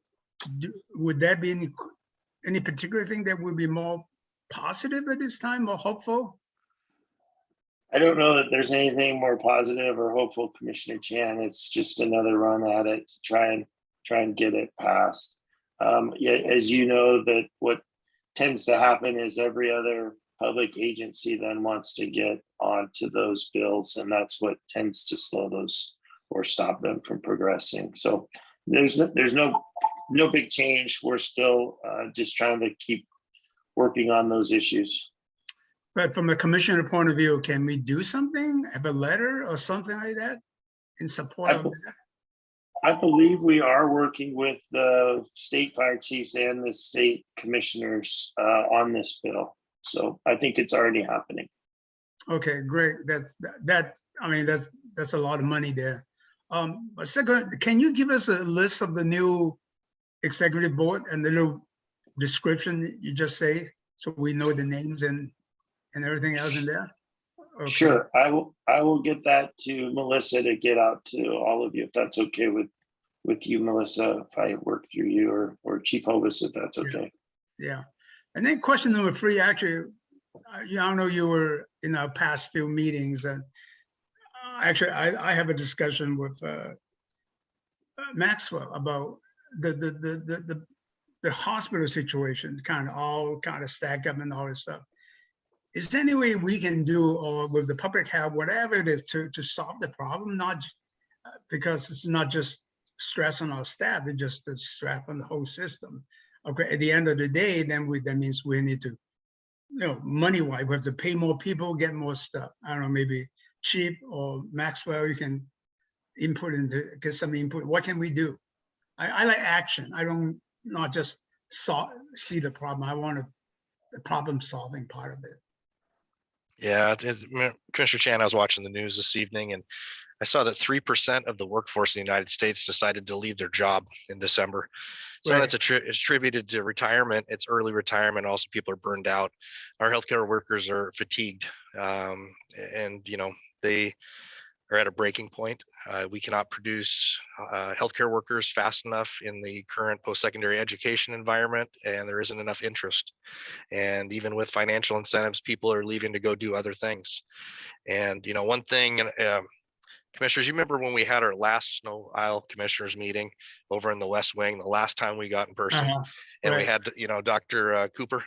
Would there be any particular thing that would be more positive at this time or hopeful? I don't know that there's anything more positive or hopeful, Commissioner Chan. It's just another run at it to try and get it passed. Yeah, as you know, that what tends to happen is every other public agency then wants to get onto those bills, and that's what tends to slow those or stop them from progressing. So there's no big change. We're still just trying to keep working on those issues. But from a commissioner point of view, can we do something, have a letter or something like that in support of that? I believe we are working with the state fire chiefs and the state commissioners on this bill. So I think it's already happening. Okay, great. That's a lot of money there. Second, can you give us a list of the new executive board and the little description you just say, so we know the names and everything else in there? Okay. Sure, I will get that to Melissa to get out to all of you, if that's okay with you, Melissa, if I work through you, or Chief Hovis, if that's okay. Yeah. And then question number 3, actually, I know you were in our past few meetings, and actually I have a discussion with Maxwell about the hospital situation, kind of stack up and all this stuff. Is there any way we can do, or with the public health, whatever it is, to solve the problem? Not because it's not just stress on our staff, it's just the stress on the whole system. Okay, at the end of the day, then that means we need to, money-wise, we have to pay more people, get more stuff. I don't know, maybe Chief or Maxwell, you can get some input. What can we do? I like action. I don't not just see the problem. I want the problem-solving part of it. Yeah, Commissioner Chan, I was watching the news this evening and I saw that 3% of the workforce in the United States decided to leave their job in December. So Right. that's attributed to retirement. It's early retirement. Also, people are burned out. Our healthcare workers are fatigued, and they are at a breaking point. We cannot produce healthcare workers fast enough in the current post-secondary education environment, and there isn't enough interest. And even with financial incentives, people are leaving to go do other things. And one thing, kind Commissioners, you remember when we had our last Snow Isle Commissioners meeting over in the West Wing, the last time we got in person? Uh-huh, And we right. had, Dr. Cooper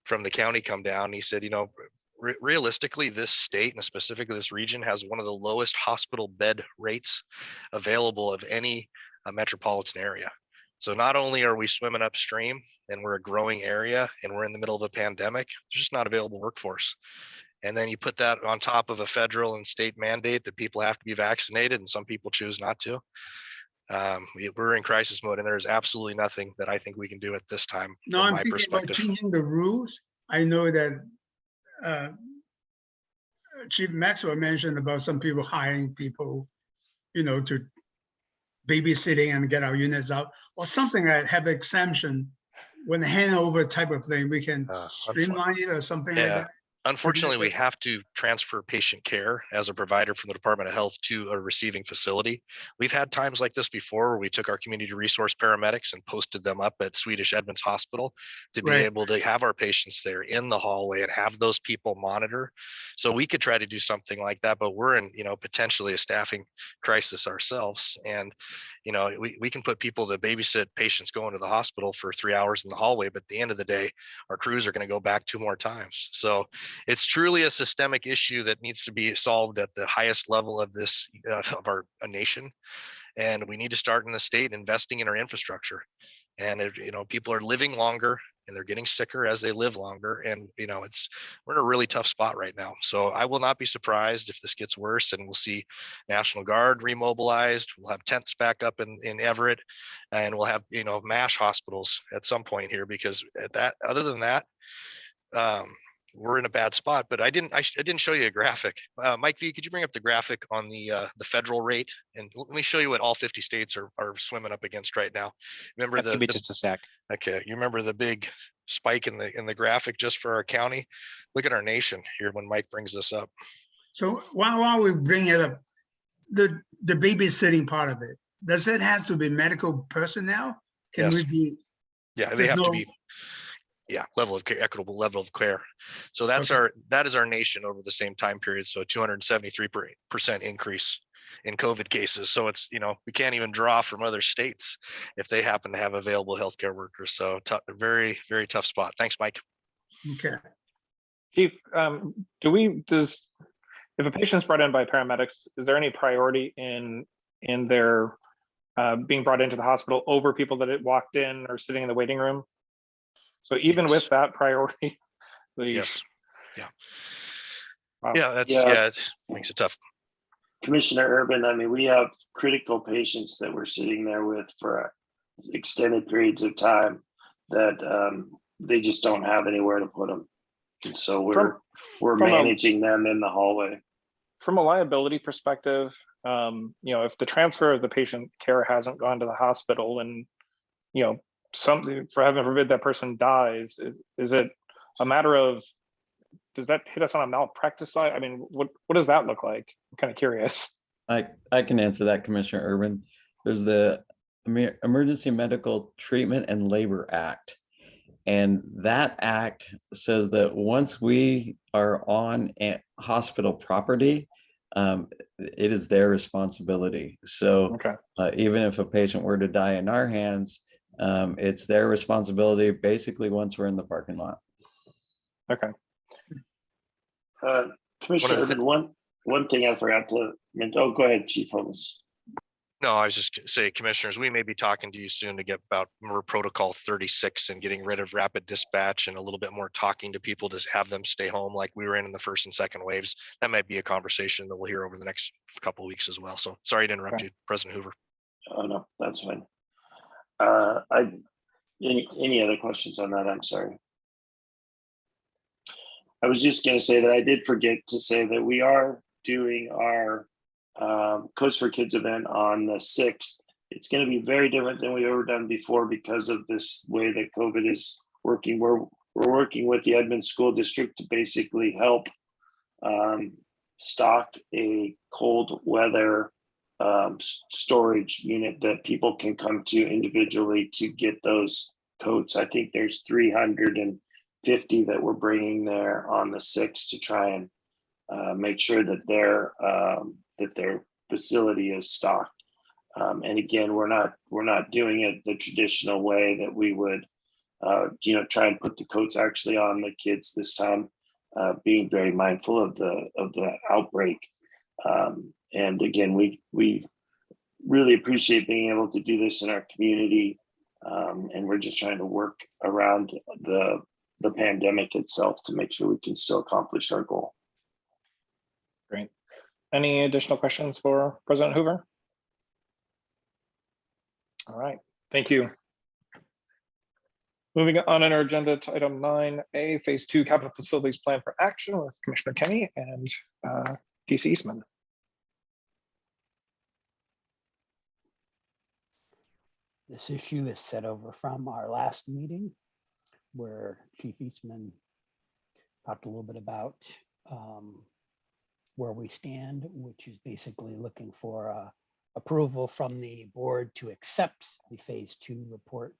from the county come down. He said, realistically, this state and specifically this region has one of the lowest hospital bed rates available of any metropolitan area. So not only are we swimming upstream and we're a growing area and we're in the middle of a pandemic, there's just not available workforce. And then you put that on top of a federal and state mandate that people have to be vaccinated and some people choose not to. We're in crisis mode and there's absolutely nothing that I think we can do at this time No, from I'm my thinking about perspective. changing the rules. I know that Chief Maxwell mentioned about some people hiring people, to babysitting and get our units out, or something that have exemption when handover type of thing, we can streamline it or something like Yeah. that. Unfortunately, we have to transfer patient care as a provider from the Department of Health to a receiving facility. We've had times like this before where we took our community resource paramedics and posted them up at Swedish Edmonds Hospital to be Right. able to have our patients there in the hallway and have those people monitor. So we could try to do something like that, but we're in, potentially a staffing crisis ourselves. And, we can put people to babysit patients going to the hospital for 3 hours in the hallway, but at the end of the day, our crews are going to go back 2 more times. So it's truly a systemic issue that needs to be solved at the highest level of this of our nation, and we need to start in the state investing in our infrastructure. And people are living longer and they're getting sicker as they live longer, and we're in a really tough spot right now. So I will not be surprised if this gets worse and we'll see National Guard remobilized. We'll have tents back up in Everett, and we'll have MASH hospitals at some point here, because other than that, we're in a bad spot. But I didn't show you a graphic. Mike V, could you bring up the graphic on the federal rate? And let me show you what all 50 states are swimming up against right now. Remember Give me just a sec. Okay, you remember the big spike in the graphic just for our county? Look at our nation here when Mike brings this up. So while we bring it up, the babysitting part of it, does it have to be medical personnel? Can we Yes. be? Yeah, they there's have to no- be. Yeah, level of care, equitable level of care. So that is our nation over the same time period. So 273% increase in COVID cases. So it's, we can't even draw from other states if they happen to have available healthcare workers. So very, very tough spot. Thanks, Mike. Okay. Chief, if a patient's brought in by paramedics, is there any priority in their being brought into the hospital over people that had walked in or sitting in the waiting room? So even Yes. with that priority, Yes. Yeah. Wow. Yeah, Yeah. it makes it tough. Commissioner Urban, I mean, we have critical patients that we're sitting there with for extended periods of time that they just don't have anywhere to put them. And so we're from managing them in the hallway. From a liability perspective, if the transfer of the patient care hasn't gone to the hospital and, something, for heaven forbid, that person dies, is it a matter of, does that hit us on a malpractice side? I mean, what does that look like? I'm kind of curious. I can answer that, Commissioner Urban. There's the Emergency Medical Treatment and Labor Act. And that act says that once we are on a hospital property, it is their responsibility. So Okay. Even if a patient were to die in our hands, it's their responsibility basically once we're in the parking lot. Okay. Commissioner Urban, one thing I forgot to mention. Oh, go ahead, Chief Holmes. No, I was just gonna say, commissioners, we may be talking to you soon to get about more protocol 36 and getting rid of rapid dispatch and a little bit more talking to people to have them stay home like we were in the first and second waves. That might be a conversation that we'll hear over the next couple of weeks as well. So sorry to interrupt you, President Hoover. Oh, no, that's fine. Any other questions on that? I'm sorry. I was just going to say that I did forget to say that we are doing our Codes for Kids event on the 6th. It's going to be very different than we've ever done before because of this way that COVID is working. We're working with the Edmonds School District to basically help stock a cold weather storage unit that people can come to individually to get those coats. I think there's 350 that we're bringing there on the 6th to try and make sure that they're facility is stocked. And again, we're not doing it the traditional way that we would, try and put the coats actually on the kids this time, being very mindful of the outbreak. And again, we really appreciate being able to do this in our community. And we're just trying to work around the pandemic itself to make sure we can still accomplish our goal. Great. Any additional questions for President Hoover? All right, thank you. Moving on in our agenda to item 9A, Phase 2 Capital Facilities Plan for Action with Commissioner Kenny and DC Eastman. This issue is set over from our last meeting where Chief Eastman talked a little bit about where we stand, which is basically looking for approval from the board to accept the Phase 2 report.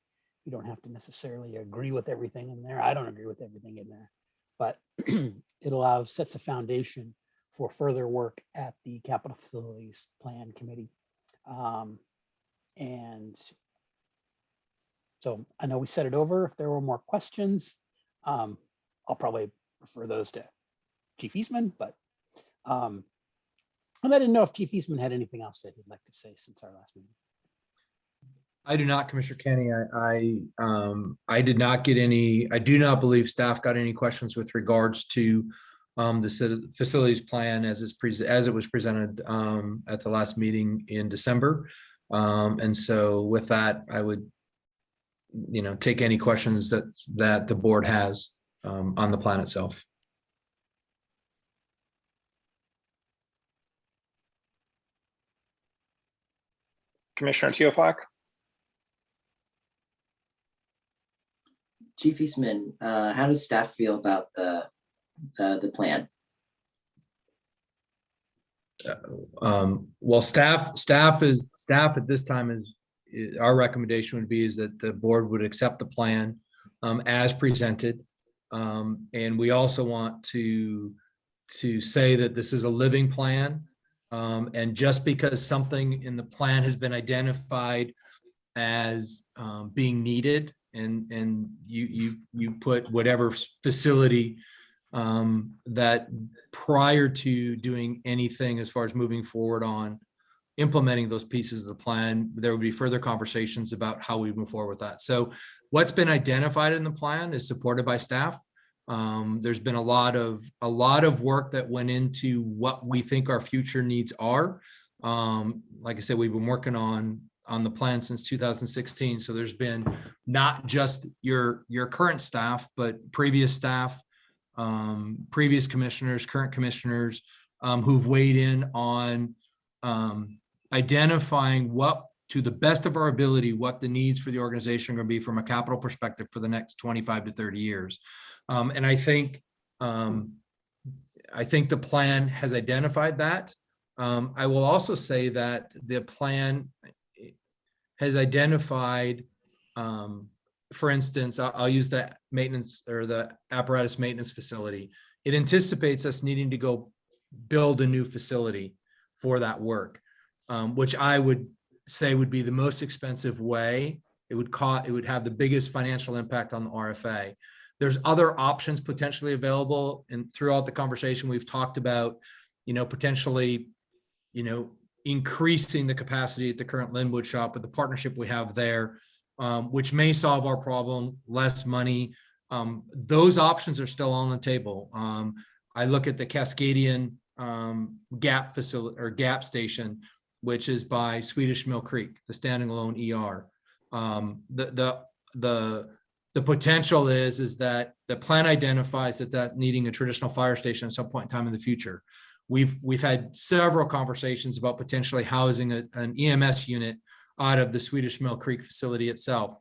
You don't have to necessarily agree with everything in there. I don't agree with everything in there, but it sets a foundation for further work at the Capital Facilities Plan Committee. And so I know we set it over. If there were more questions, I'll probably refer those to Chief Eastman, but and I didn't know if Chief Eastman had anything else that he'd like to say since our last meeting. I do not, Commissioner Kenny. I did not get any, I do not believe staff got any questions with regards to the facilities plan as it was presented at the last meeting in December. And so with that, I would, take any questions that the board has on the plan itself. Commissioner Teoflock. Chief Eastman, how does staff feel about the plan? Well, staff at this time is our recommendation would be is that the board would accept the plan as presented. And we also want to say that this is a living plan. And just because something in the plan has been identified as being needed, and you put whatever facility that prior to doing anything as far as moving forward on implementing those pieces of the plan, there would be further conversations about how we move forward with that. So what's been identified in the plan is supported by staff. There's been a lot of work that went into what we think our future needs are. Like I said, we've been working on the plan since 2016. So there's been not just your current staff, but previous staff, previous commissioners, current commissioners who've weighed in on identifying what, to the best of our ability, what the needs for the organization are going to be from a capital perspective for the next 25 to 30 years. And I think the plan has identified that. I will also say that the plan has identified, for instance, I'll use the maintenance or the apparatus maintenance facility. It anticipates us needing to go build a new facility for that work, which I would say would be the most expensive way. It would have the biggest financial impact on the RFA. There's other options potentially available, and throughout the conversation we've talked about, potentially, increasing the capacity at the current Linwood shop with the partnership we have there, which may solve our problem, less money. Those options are still on the table. I look at the Cascadian GAP facility or GAP station, which is by Swedish Mill Creek, the standing alone ER. The potential is that the plan identifies that needing a traditional fire station at some point in time in the future. We've had several conversations about potentially housing an EMS unit out of the Swedish Mill Creek facility itself.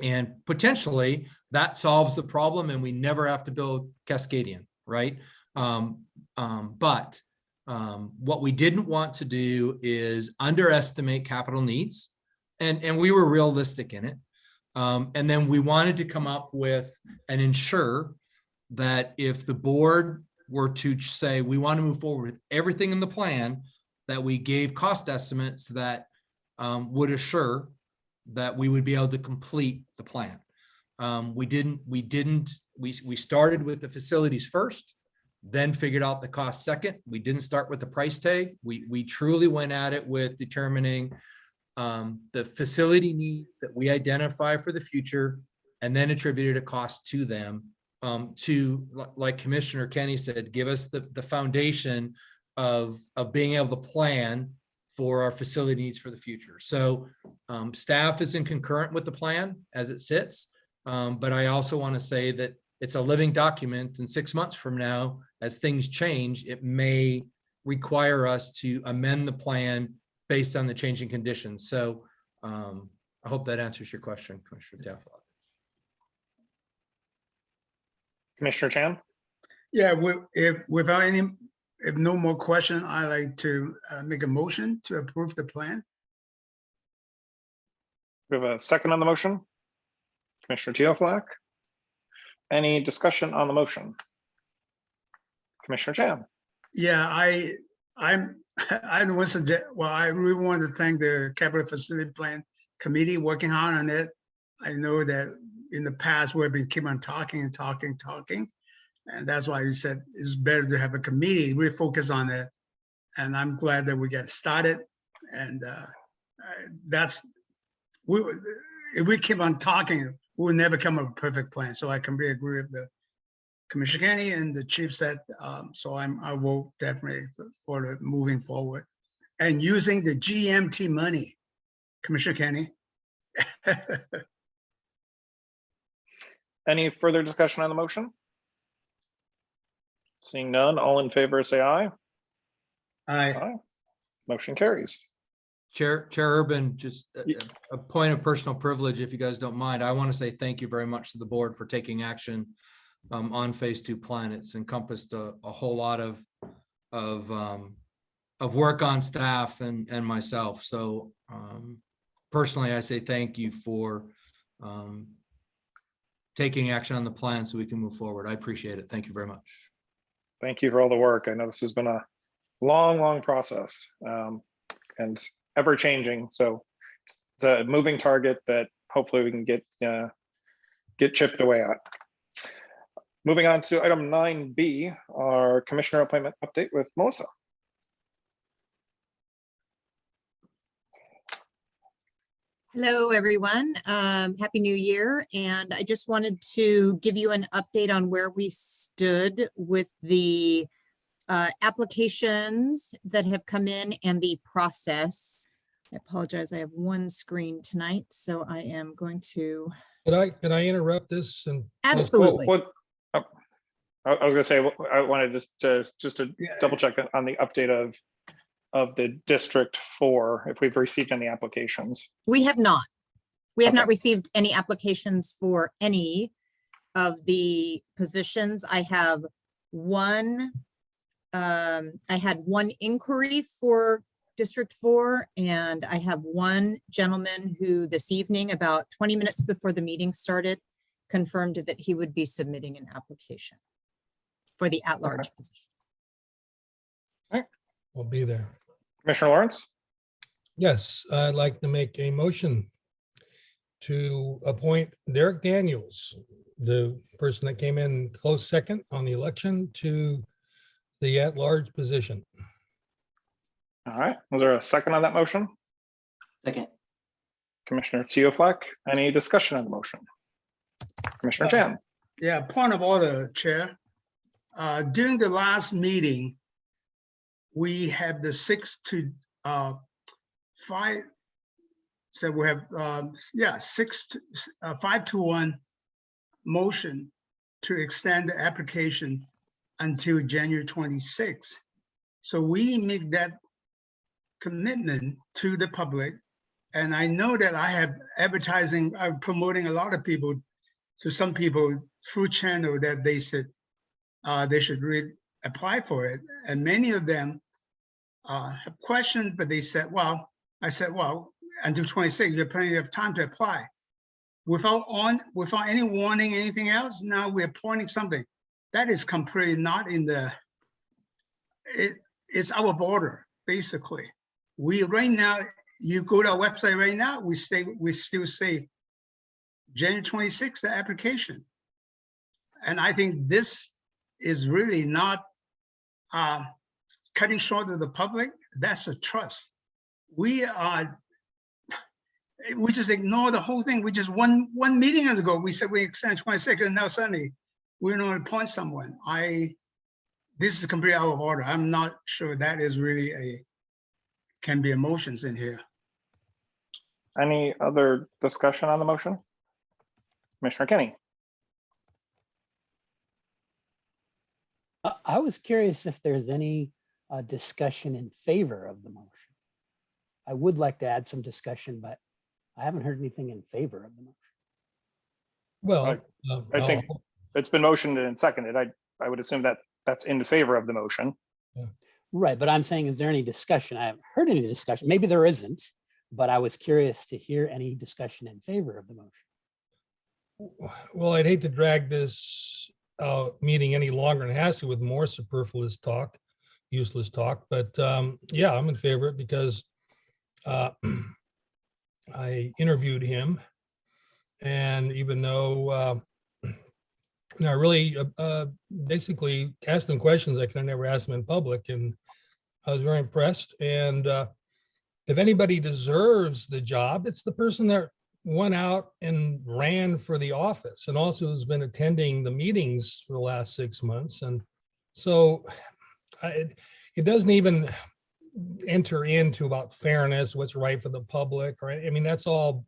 And potentially that solves the problem and we never have to build Cascadian, right? But what we didn't want to do is underestimate capital needs. And we were realistic in it. And then we wanted to come up with and ensure that if the board were to say, we want to move forward with everything in the plan, that we gave cost estimates that would assure that we would be able to complete the plan. We started with the facilities first, then figured out the cost second. We didn't start with the price tag. We truly went at it with determining the facility needs that we identify for the future, and then attributed a cost to them like Commissioner Kenny said, give us the foundation of being able to plan for our facility needs for the future. So staff is in concurrent with the plan as it sits. But I also want to say that it's a living document, and 6 months from now, as things change, it may require us to amend the plan based on the changing conditions. So I hope that answers your question, Commissioner Tiafala. Commissioner Chan? Yeah, if no more question, I like to make a motion to approve the plan. We have a second on the motion. Commissioner Teoflag. Any discussion on the motion? Commissioner Chan? Yeah, I want to well, I really want to thank the Capital Facility Plan Committee working hard on it. I know that in the past we've been keep on talking and talking, and that's why you said it's better to have a committee really focus on it. And I'm glad that we get started. And if we keep on talking, we'll never come up with a perfect plan. So I completely agree with the Commissioner Kenny and the chief said. So I will definitely for the moving forward and using the GMT money, Commissioner Kenny. Any further discussion on the motion? Seeing none, all in favor, say aye. Aye. Motion carries. Chair Urban, just a point of personal privilege, if you guys don't mind. I want to say thank you very much to the board for taking action on phase 2 plan. It's encompassed a whole lot of work on staff and myself. So personally, I say thank you for taking action on the plan so we can move forward. I appreciate it. Thank you very much. Thank you for all the work. I know this has been a long process and ever changing. So it's a moving target that hopefully we can get chipped away at. Moving on to item 9B, our commissioner appointment update with Melissa. Hello, everyone. Happy New Year. And I just wanted to give you an update on where we stood with the applications that have come in and the process. I apologize. I have one screen tonight, so I am going to. Can I interrupt this? And absolutely. I was going to say, I wanted just to double check on the update of the District 4, if we've received any applications. We have not. We have not received any applications for any of the positions. I have one. I had one inquiry for District 4, and I have one gentleman who this evening, about 20 minutes before the meeting started, confirmed that he would be submitting an application for the at-large position. We'll be there. Commissioner Lawrence? Yes, I'd like to make a motion to appoint Derek Daniels, the person that came in close second on the election, to the at-large position. All right. Was there a second on that motion? Second. Commissioner Teoflag, any discussion on the motion? Commissioner Chan? Yeah, point of order, Chair. During the last meeting, we have the 6 to 5. So we have 5-1 motion to extend the application until January 26th. So we make that commitment to the public. And I know that I have advertising, promoting a lot of people to some people through channel that they should really apply for it. And many of them have questions, but they said, well, I said, well, until 26, you have plenty of time to apply. Without any warning, anything else, now we're appointing something. That is completely not in the, it's our border. basically. We, right now, you go to our website right now, we still say January 26th, the application. And I think this is really not cutting short of the public. That's a trust. We just ignore the whole thing. We just one meeting ago, we said we extend 26, and now suddenly we're going to appoint someone. This is completely out of order. I'm not sure that is really can be emotions in here. Any other discussion on the motion? Commissioner Kenny? I was curious if there's any discussion in favor of the motion. I would like to add some discussion, but I haven't heard anything in favor of the motion. Well, I think it's been motioned and seconded. I would assume that that's in favor of the motion. Right, but I'm saying, is there any discussion? I haven't heard any discussion. Maybe there isn't, but I was curious to hear any discussion in favor of the motion. well, I'd hate to drag this meeting any longer than it has to with more superfluous talk, useless talk. But yeah, I'm in favor of it because I interviewed him, and even though I really basically asked him questions I could never ask him in public, and I was very impressed. And if anybody deserves the job, it's the person that went out and ran for the office and also has been attending the meetings for the last 6 months. And so it doesn't even enter into about fairness, what's right for the public, right? I mean, that's all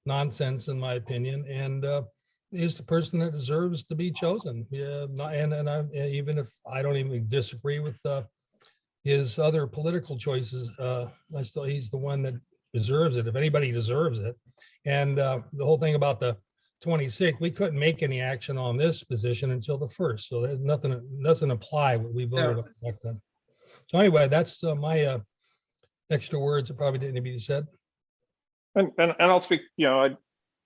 nonsense in my opinion. And is the person that deserves to be chosen. Yeah, and I, even if I don't even disagree with his other political choices, he's the one that deserves it, if anybody deserves it. And the whole thing about the 26th, we couldn't make any action on this position until the 1st. So there's nothing, doesn't apply what we voted on back then. So anyway, that's my extra words that probably didn't need to be said. And I'll speak,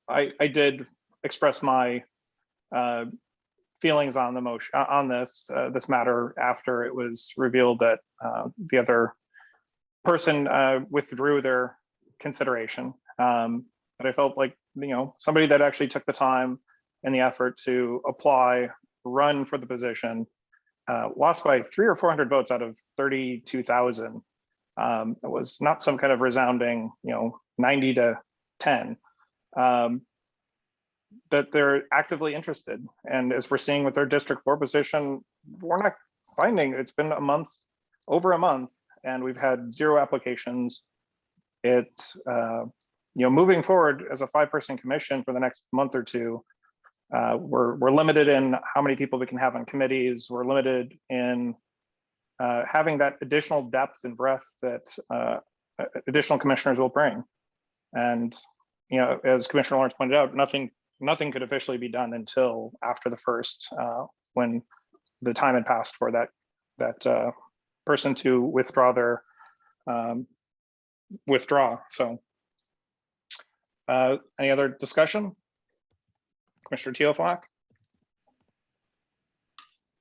I did express my feelings on the motion, on this matter after it was revealed that the other person withdrew their consideration. But I felt like, somebody that actually took the time and the effort to apply, run for the position, lost by 300 or 400 votes out of 32,000. It was not some kind of resounding, 90 to 10. That they're actively interested. And as we're seeing with their District 4 position, we're not finding, it's been over a month, and we've had 0 applications. Moving forward as a 5-person commission for the next month or two, we're limited in how many people we can have on committees. We're limited in having that additional depth and breadth that additional commissioners will bring. And, as Commissioner Lawrence pointed out, nothing could officially be done until after the 1st, when the time had passed for that person to withdraw their So any other discussion? Commissioner Teoflock?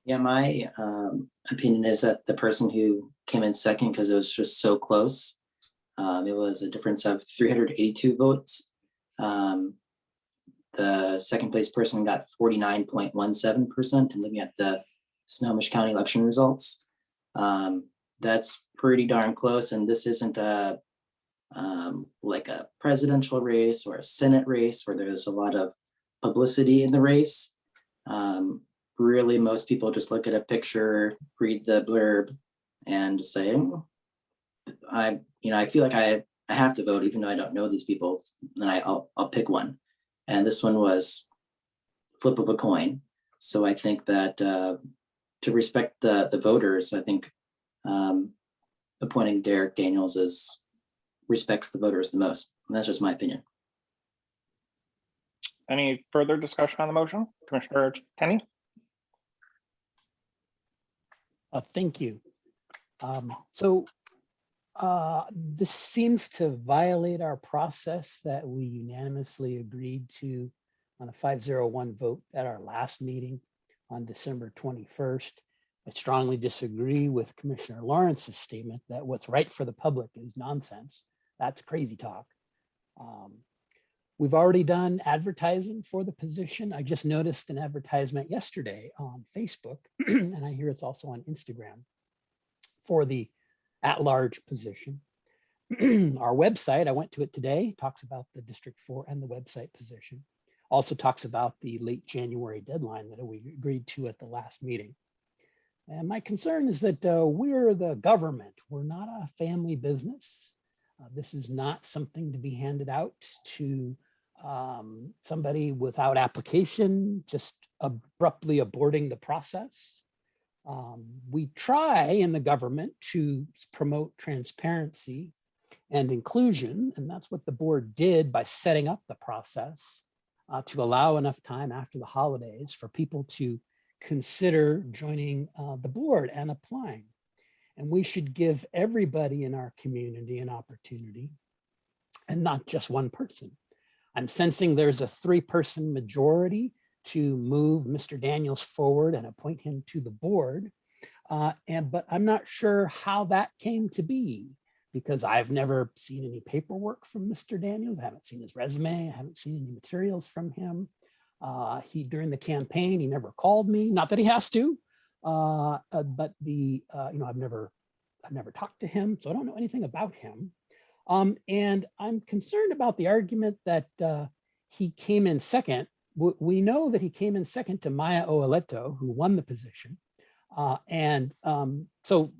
Yeah, my opinion is that the person who came in second, because it was just so close, it was a difference of 382 votes. The second place person got 49.17%. And looking at the Snohomish County election results, that's pretty darn close. And this isn't like a presidential race or a Senate race where there's a lot of publicity in the race. Really, most people just look at a picture, read the blurb, and say, I feel like I have to vote, even though I don't know these people, and I'll pick one. And this one was flip of a coin. So I think that to respect the voters, I think appointing Derek Daniels respects the voters the most. And that's just my opinion. Any further discussion on the motion? Commissioner Kenny? Thank you. This seems to violate our process that we unanimously agreed to on a 501 vote at our last meeting on December 21st. I strongly disagree with Commissioner Lawrence's statement that what's right for the public is nonsense. That's crazy talk. We've already done advertising for the position. I just noticed an advertisement yesterday on Facebook, and I hear it's also on Instagram for the at-large position. Our website, I went to it today, talks about the District 4 and the website position. Also talks about the late January deadline that we agreed to at the last meeting. And my concern is that we're the government. We're not a family business. This is not something to be handed out to somebody without application, just abruptly aborting the process. We try in the government to promote transparency and inclusion, and that's what the board did by setting up the process to allow enough time after the holidays for people to consider joining the board and applying. And we should give everybody in our community an opportunity and not just one person. I'm sensing there's a 3-person majority to move Mr. Daniels forward and appoint him to the board. But I'm not sure how that came to be, because I've never seen any paperwork from Mr. Daniels. I haven't seen his resume. I haven't seen any materials from him. During the campaign, he never called me, not that he has to, but I've never talked to him, so I don't know anything about him. And I'm concerned about the argument that he came in second. We know that he came in second to Maya Oeleto, who won the position. So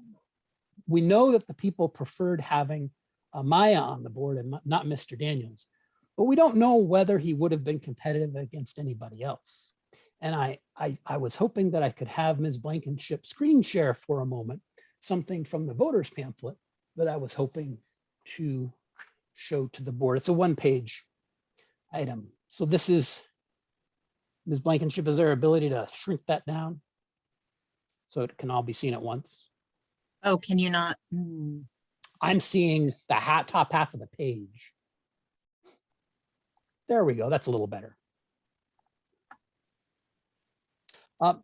we know that the people preferred having Maya on the board and not Mr. Daniels, but we don't know whether he would have been competitive against anybody else. And I was hoping that I could have Ms. Blankenship screen share for a moment something from the voters pamphlet that I was hoping to show to the board. It's a 1-page item. So this is, Ms. Blankenship, is there ability to shrink that down so it can all be seen at once? Oh, can you not? I'm seeing the top half of the page. There we go. That's a little better.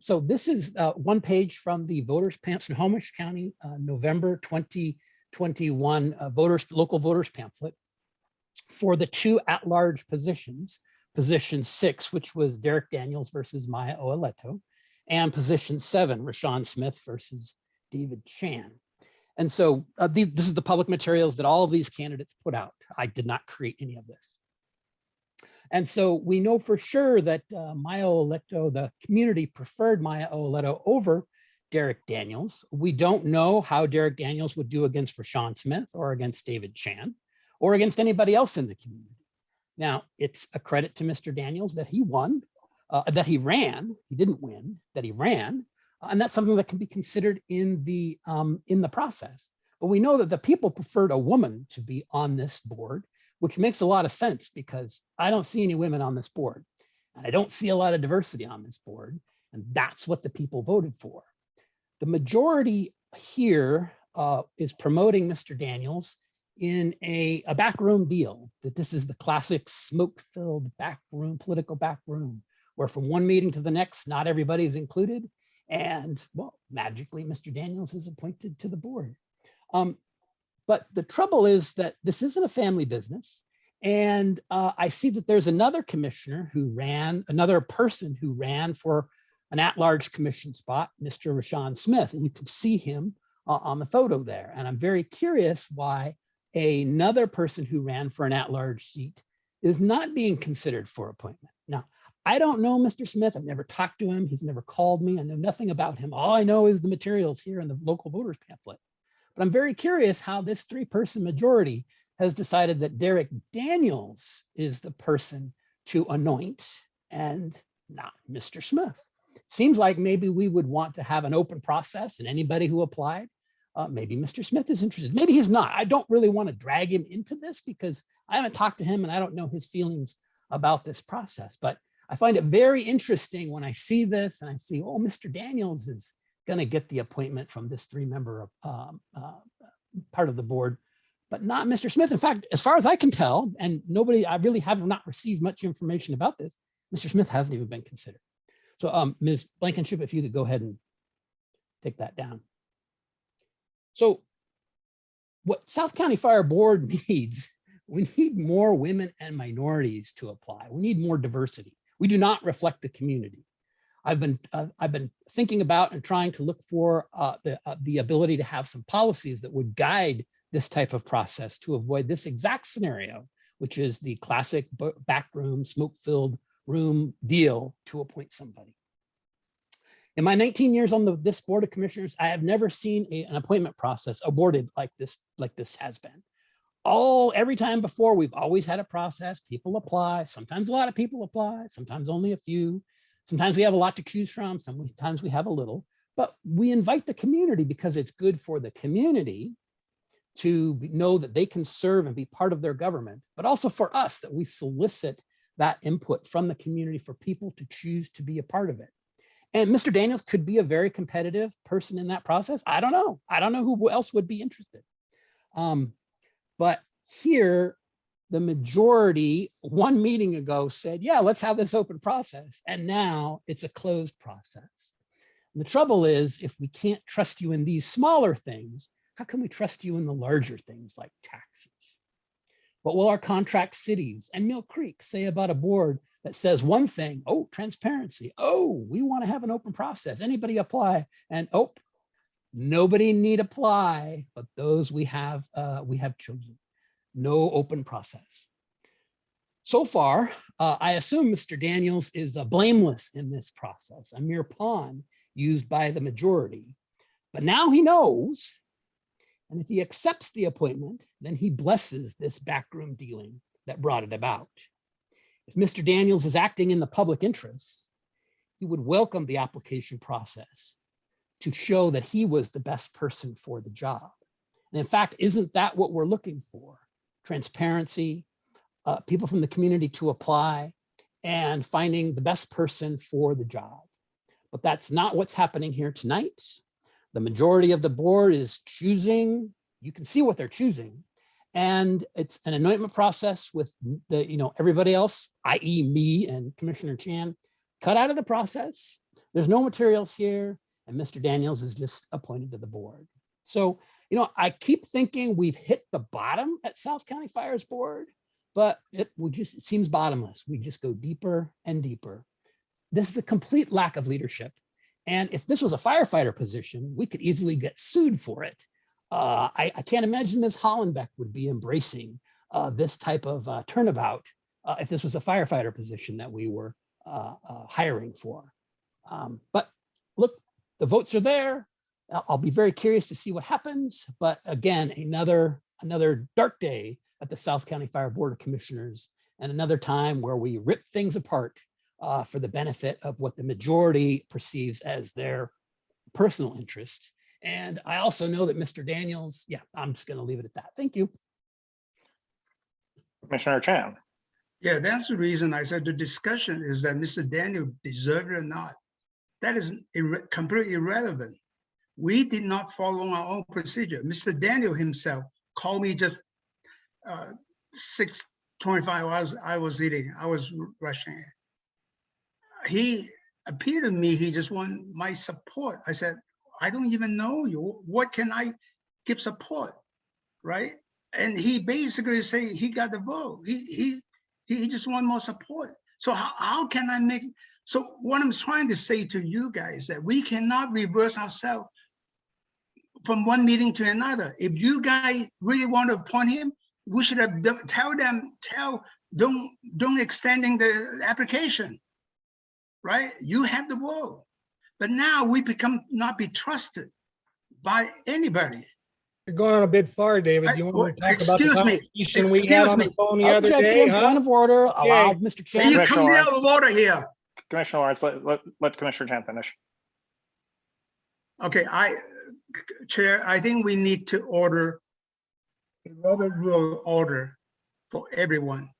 So this is 1 page from the voters pamphlet, Snohomish County, November 2021 local voters pamphlet for the 2 at-large positions, position 6, which was Derek Daniels versus Maya Oeleto, and position 7, Rashawn Smith versus David Chan. And so this is the public materials that all of these candidates put out. I did not create any of this. And so we know for sure that Maya Oeleto, the community preferred Maya Oeleto over Derek Daniels. We don't know how Derek Daniels would do against Rashawn Smith or against David Chan or against anybody else in the community. Now, it's a credit to Mr. Daniels that he won, that he ran. He didn't win, that he ran. And that's something that can be considered in the process. But we know that the people preferred a woman to be on this board, which makes a lot of sense because I don't see any women on this board. And I don't see a lot of diversity on this board. And that's what the people voted for. The majority here is promoting Mr. Daniels in a backroom deal, that this is the classic smoke-filled backroom, political backroom, where from one meeting to the next, not everybody is included. And well, magically, Mr. Daniels is appointed to the board. But the trouble is that this isn't a family business. And I see that there's another commissioner who ran, another person who ran for an at-large commission spot, Mr. Rashawn Smith, and you can see him on the photo there. And I'm very curious why another person who ran for an at-large seat is not being considered for appointment. Now, I don't know Mr. Smith. I've never talked to him. He's never called me. I know nothing about him. All I know is the materials here in the local voters pamphlet. But I'm very curious how this 3-person majority has decided that Derek Daniels is the person to anoint and not Mr. Smith. Seems like maybe we would want to have an open process and anybody who applied, maybe Mr. Smith is interested. Maybe he's not. I don't really want to drag him into this because I haven't talked to him and I don't know his feelings about this process. But I find it very interesting when I see this and I see, oh, Mr. Daniels is going to get the appointment from this 3-member part of the board, but not Mr. Smith. In fact, as far as I can tell, and I really have not received much information about this, Mr. Smith hasn't even been considered. So Ms. Blankenship, if you could go ahead and take that down. So what South County Fire Board needs, we need more women and minorities to apply. We need more diversity. We do not reflect the community. I've been thinking about and trying to look for the ability to have some policies that would guide this type of process to avoid this exact scenario, which is the classic backroom, smoke-filled room deal to appoint somebody. In my 19 years on this Board of Commissioners, I have never seen an appointment process aborted like this has been. Every time before, we've always had a process. People apply. Sometimes a lot of people apply. Sometimes only a few. Sometimes we have a lot to choose from. Sometimes we have a little. But we invite the community because it's good for the community to know that they can serve and be part of their government, but also for us that we solicit that input from the community for people to choose to be a part of it. And Mr. Daniels could be a very competitive person in that process. I don't know. I don't know who else would be interested. But here, the majority 1 meeting ago said, yeah, let's have this open process. And now it's a closed process. And the trouble is, if we can't trust you in these smaller things, how can we trust you in the larger things like taxes? What will our contract cities and Mill Creek say about a board that says one thing, oh, transparency, oh, we want to have an open process, anybody apply, and oh, nobody need apply, but those we have chosen. No open process. So far, I assume Mr. Daniels is blameless in this process, a mere pawn used by the majority. But now he knows, and if he accepts the appointment, then he blesses this backroom dealing that brought it about. If Mr. Daniels is acting in the public interest, he would welcome the application process to show that he was the best person for the job. And in fact, isn't that what we're looking for? Transparency, people from the community to apply, and finding the best person for the job. But that's not what's happening here tonight. The majority of the board is choosing, you can see what they're choosing, and it's an anointment process with everybody else, i.e. me and Commissioner Chan, cut out of the process. There's no materials here, and Mr. Daniels is just appointed to the board. So, I keep thinking we've hit the bottom at South County Fire's board, but it seems bottomless. We just go deeper and deeper. This is a complete lack of leadership. And if this was a firefighter position, we could easily get sued for it. I can't imagine Ms. Hollenbeck would be embracing this type of turnabout if this was a firefighter position that we were hiring for. But look, the votes are there. I'll be very curious to see what happens. But again, another dark day at the South County Fire Board of Commissioners, and another time where we rip things apart for the benefit of what the majority perceives as their personal interest. And I also know that Mr. Daniels, I'm just going to leave it at that. Thank you. Commissioner Chan. Yeah, that's the reason I said the discussion is that Mr. Daniel deserved it or not. That is completely irrelevant. We did not follow our own procedure. Mr. Daniel himself called me just 6:25 I was eating. I was rushing it. He appeared to me, he just wanted my support. I said, I don't even know you. What can I give support, right? And he basically say he got the vote. He just want more support. So how can I make? So what I'm trying to say to you guys that we cannot reverse ourselves from one meeting to another. If you guys really want to appoint him, we should have don't extending the application, right? You have the vote. But now we become not be trusted by anybody. You're going a bit far, David. You want to talk about the conversation we had on the phone the other day? Point of order. Allow Mr. Chan. You coming out of order here. Commissioner Lawrence, let Commissioner Chan finish. Okay, Chair, I think we need to order a Robert Rule order for everyone,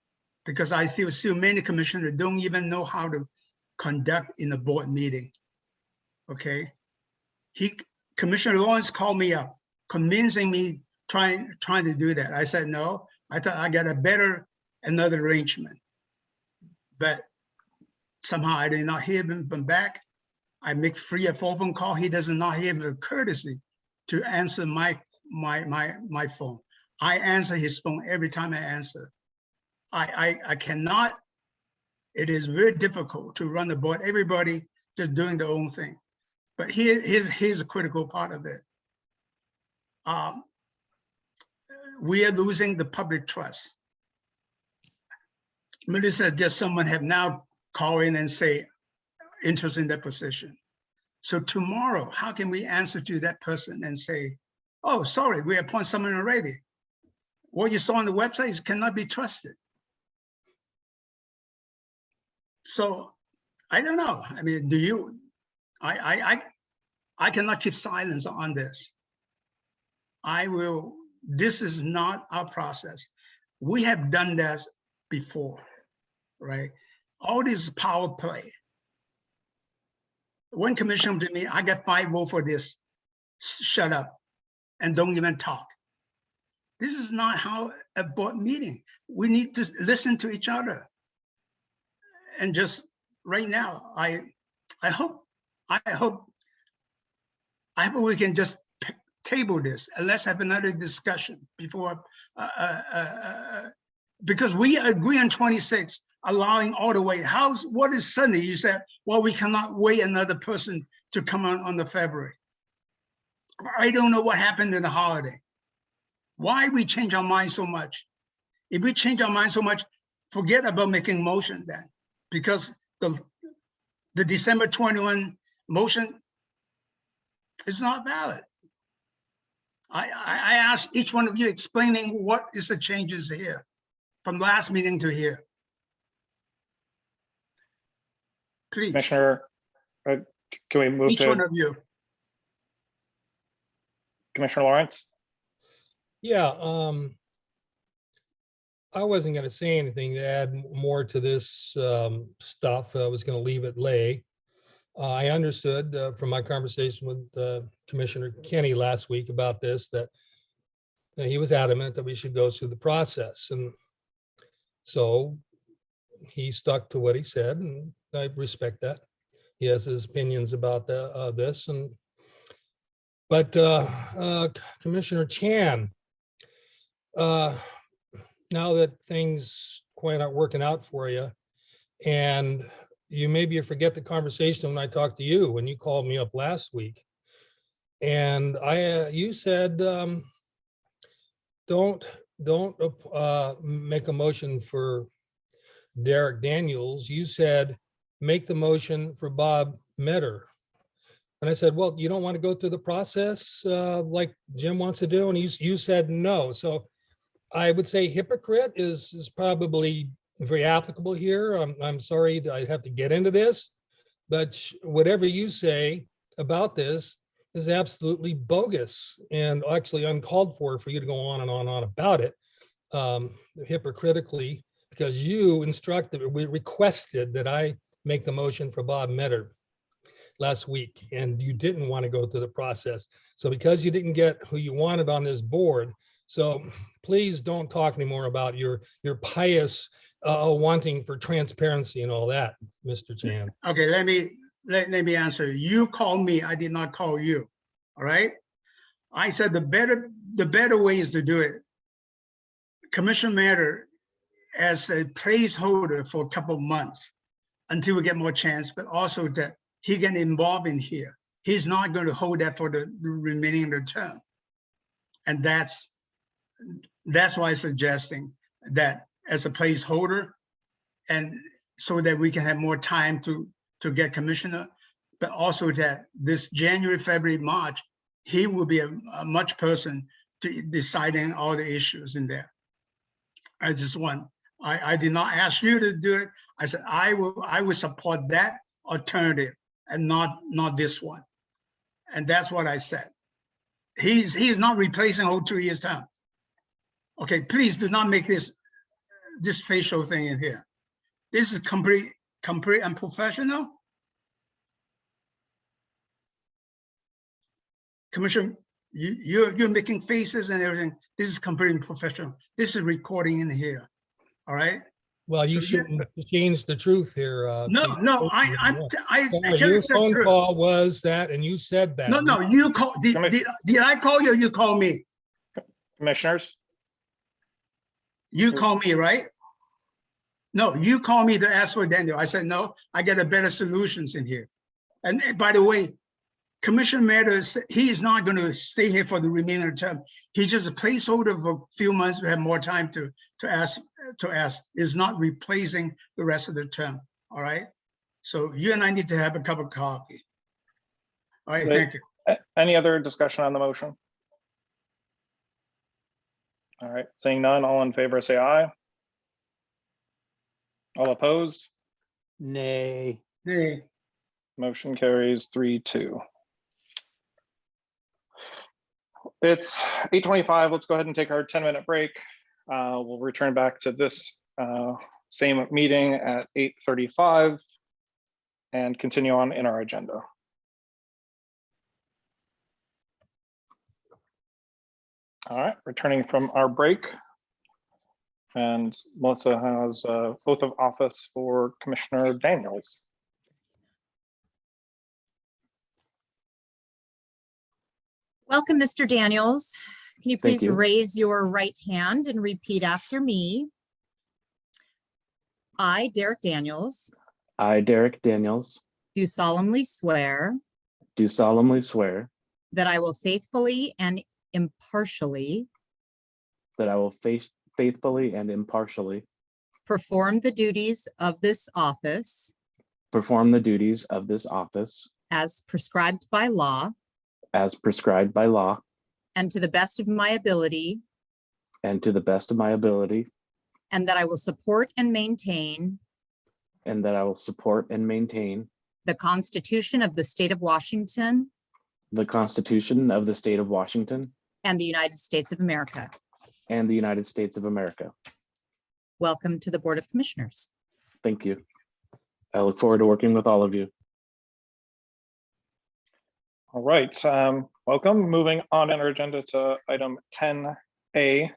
because I still see many commissioners don't even know how to conduct in a board meeting. Okay, Commissioner Lawrence called me up, convincing me trying to do that. I said no. I thought I got another arrangement, but somehow I did not hear him from back. I make 3 or 4 phone call. He does not have the courtesy to answer my phone. I answer his phone every time I answer. I cannot, it is very difficult to run the board. Everybody just doing their own thing. But here's a critical part of it. We are losing the public trust. Melissa, just someone have now called in and say interest in that position. So tomorrow, how can we answer to that person and say, oh, sorry, we appoint someone already. What you saw on the website cannot be trusted. So I don't know. I mean, do you, I cannot keep silence on this. I will, this is not our process. We have done that before, right? All this power play. One commissioner to me, I got 5 votes for this. Shut up and don't even talk. This is not how a board meeting. We need to listen to each other. And just right now, I hope we can just table this and let's have another discussion before, because we agree on 26, allowing all the way. What is Sunday? You said, well, we cannot wait another person to come on the February. I don't know what happened in the holiday. Why we change our mind so much? If we change our mind so much, forget about making motion then, because the December 21 motion is not valid. I asked each one of you explaining what is the changes here from last meeting to here. Please, Commissioner, can we move each one to of you. Commissioner Lawrence? Yeah, I wasn't going to say anything to add more to this stuff. I was going to leave it lay. I understood from my conversation with Commissioner Kenny last week about this, that he was adamant that we should go through the process. And so he stuck to what he said, and I respect that. He has his opinions about this. But Commissioner Chan, now that things quite aren't working out for you, and you maybe forget the conversation when I talked to you, when you called me up last week, and you said, don't make a motion for Derek Daniels. You said, make the motion for Bob Metter. And I said, well, you don't want to go through the process like Jim wants to do? And you said no. So I would say hypocrite is probably very applicable here. I'm sorry that I have to get into this, but whatever you say about this is absolutely bogus and actually uncalled for you to go on and on about it hypocritically, because you requested that I make the motion for Bob Metter last week, and you didn't want to go through the process. So because you didn't get who you wanted on this board, so please don't talk anymore about your pious wanting for transparency and all that, Mr. Chan. Okay, let me answer. You called me, I did not call you. All right. I said the better way is to do it. Commissioner Metter as a placeholder for a couple of months until we get more chance, but also that he get involved in here. He's not going to hold that for the remaining of the term. And that's why I'm suggesting that as a placeholder, and so that we can have more time to get commissioner, but also that this January, February, March, he will be a much person to deciding all the issues in there. I did not ask you to do it. I said, I will support that alternative and not this one. And that's what I said. He's not replacing whole 2 years time. Okay, please do not make this facial thing in here. This is complete unprofessional. Commissioner, you're making faces and everything. This is completely unprofessional. This is recording in here. All right. Well, you So shouldn't change the truth here. No, Chief. no, I Yeah, tell your you the phone truth. call was that, and you said that. No, you call, did I call you or you call me? Commissioners, You call me, right? No, you call me to ask for Daniel. I said, no, I get a better solutions in here. And by the way, Commissioner Matters, he is not going to stay here for the remainder term. He's just a placeholder for a few months. We have more time to ask. Is not replacing the rest of the term. All right. So you and I need to have a cup of coffee. All right. Right. Thank you. any other discussion on the motion? All right, seeing none, all in favor, say aye. All opposed? Nay. Hey, Motion carries 3-2. It's 8:25. Let's go ahead and take our 10-minute break. We'll return back to this same meeting at 8:35 and continue on in our agenda. All right, returning from our break. And Melissa has oath of office for Commissioner Daniels. Welcome, Mr. Daniels. Can you Thank please you. raise your right hand and repeat after me? I, Derek Daniels, I, Derek Daniels, do solemnly swear do solemnly swear that I will faithfully and impartially that I will faithfully and impartially perform the duties of this office perform the duties of this office as prescribed by law as prescribed by law and to the best of my ability, and to the best of my ability, and that I will support and maintain and that I will support and maintain the Constitution of the State of Washington the Constitution of the State of Washington and the United States of America. and the United States of America. Welcome to the Board of Commissioners. Thank you. I look forward to working with all of you. All right, welcome. Moving on in our agenda to item 10A.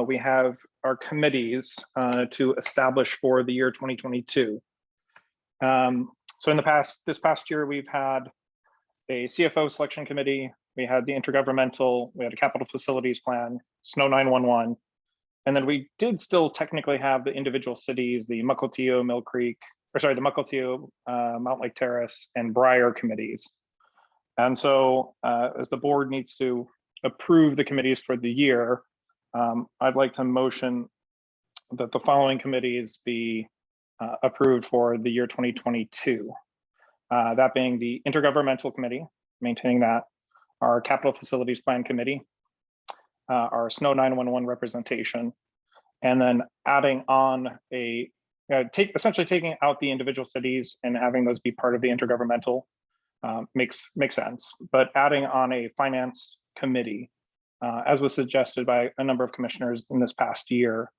We have our committees to establish for the year 2022. So in this past year, we've had a CFO selection committee, we had the intergovernmental, we had a capital facilities plan, Snow 911, and then we did still technically have the individual cities, the Mukilteo, Mill Creek, or sorry, the Mukilteo, Mount Lake Terrace, and Briar committees. And so as the board needs to approve the committees for the year, I'd like to motion that the following committees be approved for the year 2022. That being the Intergovernmental Committee, maintaining that, our Capital Facilities Plan Committee, our Snow 911 representation, and then adding on essentially taking out the individual cities and having those be part of the intergovernmental makes sense. But adding on a finance committee, as was suggested by a number of commissioners in this past year,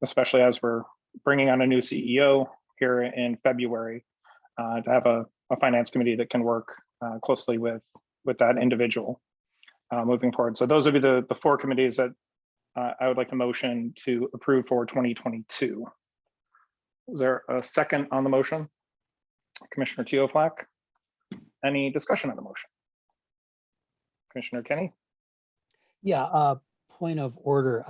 especially as we're bringing on a new CEO here in February, to have a finance committee that can work closely with that individual moving forward. So those would be the four committees that I would like to motion to approve for 2022. Is there a second on the motion? Commissioner Teoflack, any discussion on the motion? Commissioner Kenny? Yeah, point of order.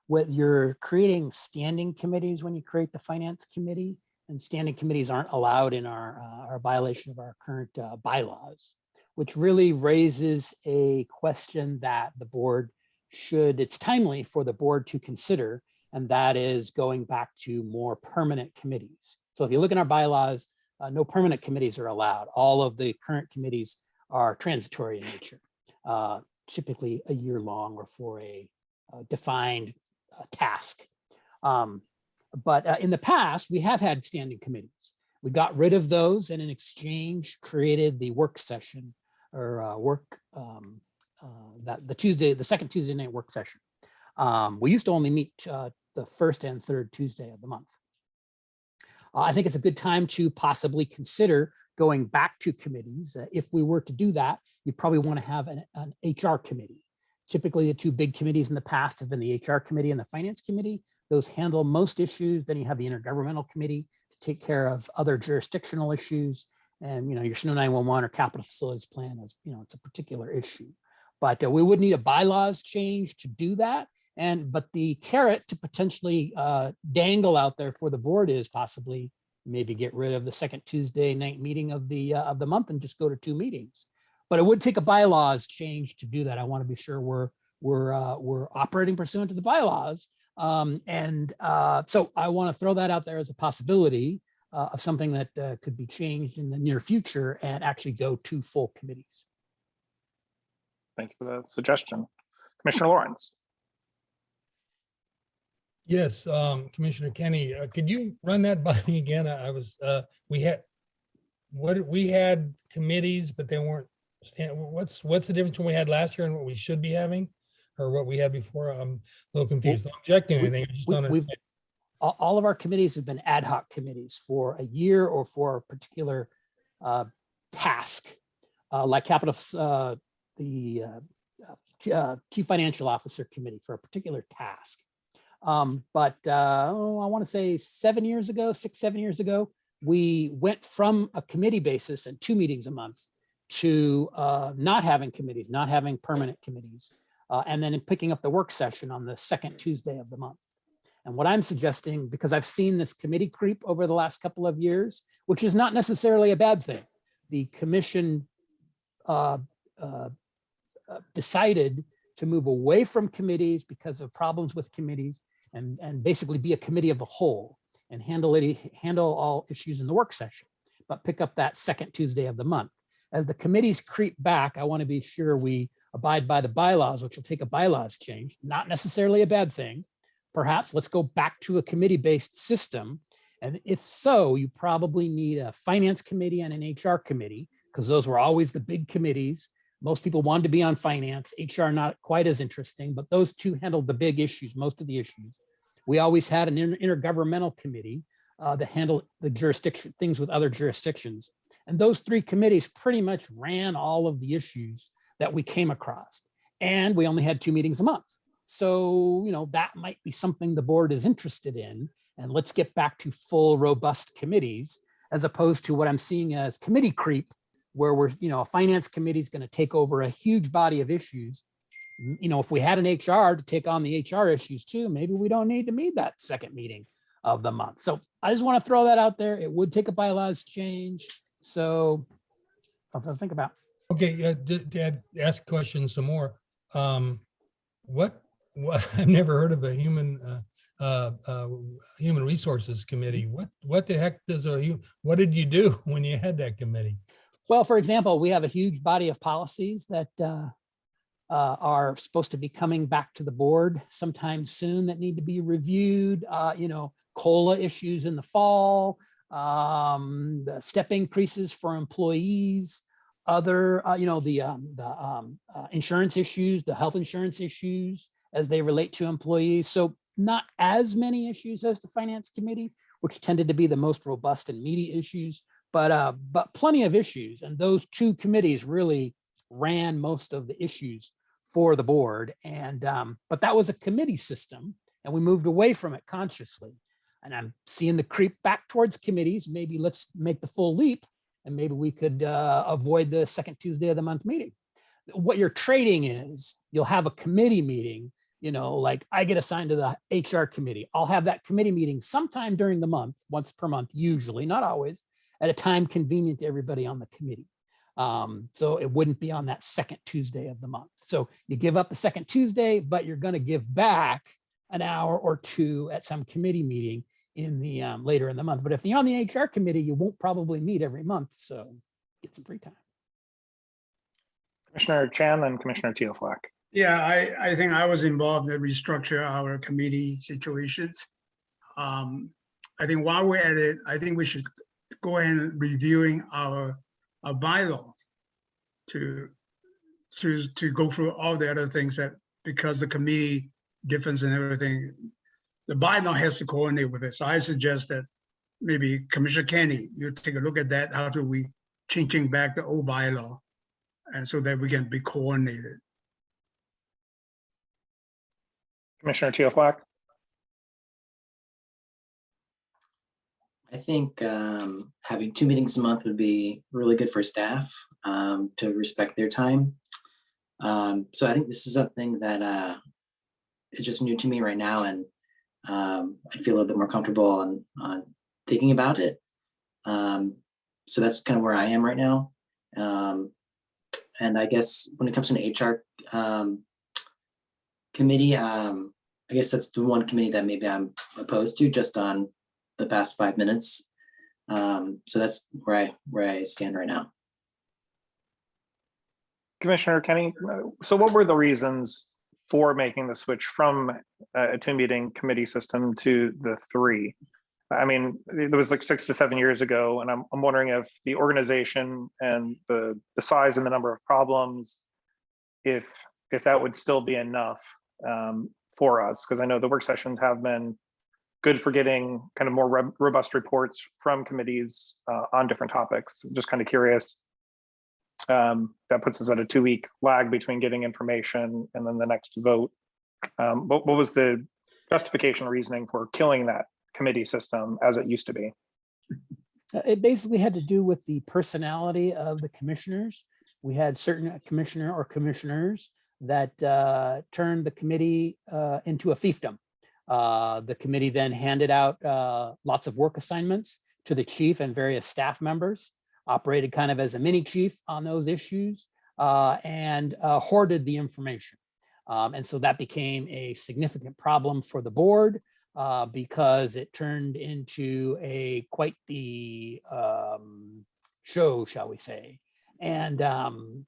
What you're creating standing committees when you create the finance committee, and standing committees aren't allowed in our violation of our current bylaws, which really raises a question that the board it's timely for the board to consider, and that is going back to more permanent committees. So if you look in our bylaws, no permanent committees are allowed. All of the current committees are transitory in nature, typically a year long or for a defined task. But in the past, we have had standing committees. We got rid of those and in exchange created the work session or the second Tuesday night work session. We used to only meet the first and third Tuesday of the month. I think it's a good time to possibly consider going back to committees. If we were to do that, you probably want to have an HR committee. Typically, the two big committees in the past have been the HR committee and the finance committee. Those handle most issues. Then you have the intergovernmental committee to take care of other jurisdictional issues. And, your SNO 911 or capital facilities plan is, it's a particular issue. But we would need a bylaws change to do that. But the carrot to potentially dangle out there for the board is possibly maybe get rid of the second Tuesday night meeting of the month and just go to 2 meetings. But it would take a bylaws change to do that. I want to be sure we're operating pursuant to the bylaws. So I want to throw that out there as a possibility of something that could be changed in the near future and actually go to full committees. Thank you for the suggestion. Commissioner Lawrence. Yes, Commissioner Kenny, could you run that by me again? We had committees, but they weren't. What's the difference between what we had last year and what we should be having, or what we had before? I'm a little confused. Not objecting anything. I just don't understand. All of our committees have been ad hoc committees for a year or for a particular task, like the Chief Financial Officer Committee for a particular task. But I want to say 7 years ago, 6-7 years ago, we went from a committee basis and 2 meetings a month to not having committees, not having permanent committees, and then picking up the work session on the second Tuesday of the month. And what I'm suggesting, because I've seen this committee creep over the last couple of years, which is not necessarily a bad thing. The commission decided to move away from committees because of problems with committees and basically be a committee of the whole and handle all issues in the work session, but pick up that second Tuesday of the month. As the committees creep back, I want to be sure we abide by the bylaws, which will take a bylaws change, not necessarily a bad thing. Perhaps let's go back to a committee-based system. And if so, you probably need a finance committee and an HR committee, because those were always the big committees. Most people wanted to be on finance, HR not quite as interesting, but those two handled the big issues, most of the issues. We always had an intergovernmental committee that handled the jurisdiction, things with other jurisdictions. And those 3 committees pretty much ran all of the issues that we came across. And we only had 2 meetings a month. So, that might be something the board is interested in. And let's get back to full, robust committees, as opposed to what I'm seeing as committee creep, where a finance committee is going to take over a huge body of issues. If we had an HR to take on the HR issues too, maybe we don't need to meet that second meeting of the month. So I just want to throw that out there. It would take a bylaws change. So something to think about. Okay, to ask a question some more. What I've never heard of a human resources committee. What the heck what did you do when you had that committee? Well, for example, we have a huge body of policies that are supposed to be coming back to the board sometime soon that need to be reviewed. COLA issues in the fall, the step increases for employees, other, the insurance issues, the health insurance issues as they relate to employees. So not as many issues as the finance committee, which tended to be the most robust and meaty issues, but plenty of issues. And those 2 committees really ran most of the issues for the board. And but that was a committee system, and we moved away from it consciously. And I'm seeing the creep back towards committees. Maybe let's make the full leap, and maybe we could avoid the second Tuesday of the month meeting. What you're trading is you'll have a committee meeting, like I get assigned to the HR committee. I'll have that committee meeting sometime during the month, once per month, usually, not always, at a time convenient to everybody on the committee. So it wouldn't be on that second Tuesday of the month. So you give up the second Tuesday, but you're going to give back an hour or 2 at some committee meeting in the later in the month. But if you're on the HR committee, you won't probably meet every month. So get some free time. Commissioner Chan and Commissioner Teoflack. Yeah, I think I was involved in restructure our committee situations. I think while we're at it, I think we should go ahead and reviewing our bylaws to go through all the other things that, because the committee difference and everything, the bylaw has to coordinate with it. So I suggest that maybe Commissioner Kenny, you take a look at that. How do we changing back the old bylaw, and so that we can be coordinated. Commissioner Teoflack. I think having 2 meetings a month would be really good for staff to respect their time. So I think this is something that is just new to me right now, and I feel a little bit more comfortable on thinking about it. So that's kind of where I am right now. And I guess when it comes to an HR committee, I guess that's the one committee that maybe I'm opposed to just on the past 5 minutes. So that's where I stand right now. Commissioner Kenny, so what were the reasons for making the switch from a 2-meeting committee system to the 3? I mean, it was like 6 to 7 years ago, and I'm wondering if the organization and the size and the number of problems, if that would still be enough for us, because I know the work sessions have been good for getting kind of more robust reports from committees on different topics. Just kind of curious. That puts us at a 2-week lag between getting information and then the next vote. What was the justification reasoning for killing that committee system as it used to be? It basically had to do with the personality of the commissioners. We had certain commissioner or commissioners that turned the committee into a fiefdom. The committee then handed out lots of work assignments to the chief and various staff members, operated kind of as a mini chief on those issues, and hoarded the information. And so that became a significant problem for the board because it turned into quite the show, shall we say. And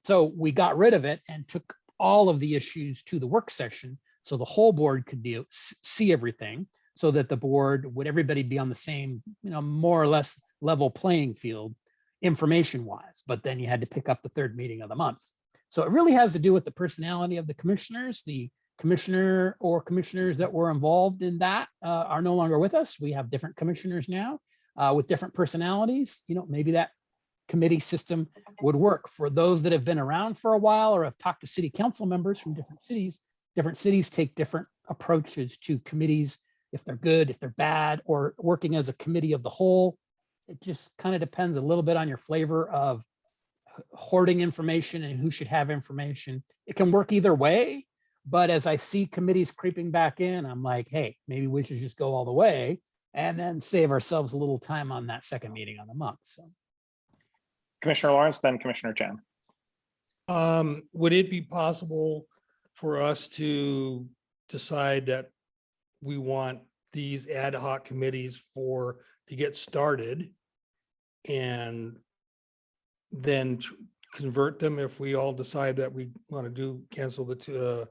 so we got rid of it and took all of the issues to the work session so the whole board could see everything, so that the board would everybody be on the same, more or less level playing field information wise. But then you had to pick up the 3rd meeting of the month. So it really has to do with the personality of the commissioners. The commissioner or commissioners that were involved in that are no longer with us. We have different commissioners now with different personalities. Maybe that committee system would work for those that have been around for a while or have talked to city council members from different cities. Different cities take different approaches to committees, if they're good, if they're bad, or working as a committee of the whole. It just kind of depends a little bit on your flavor of hoarding information and who should have information. It can work either way, but as I see committees creeping back in, I'm like, hey, maybe we should just go all the way and then save ourselves a little time on that 2nd meeting of the month. So, Commissioner Lawrence, then Commissioner Chan. Would it be possible for us to decide that we want these ad hoc committees to get started and then convert them if we all decide that we want to cancel the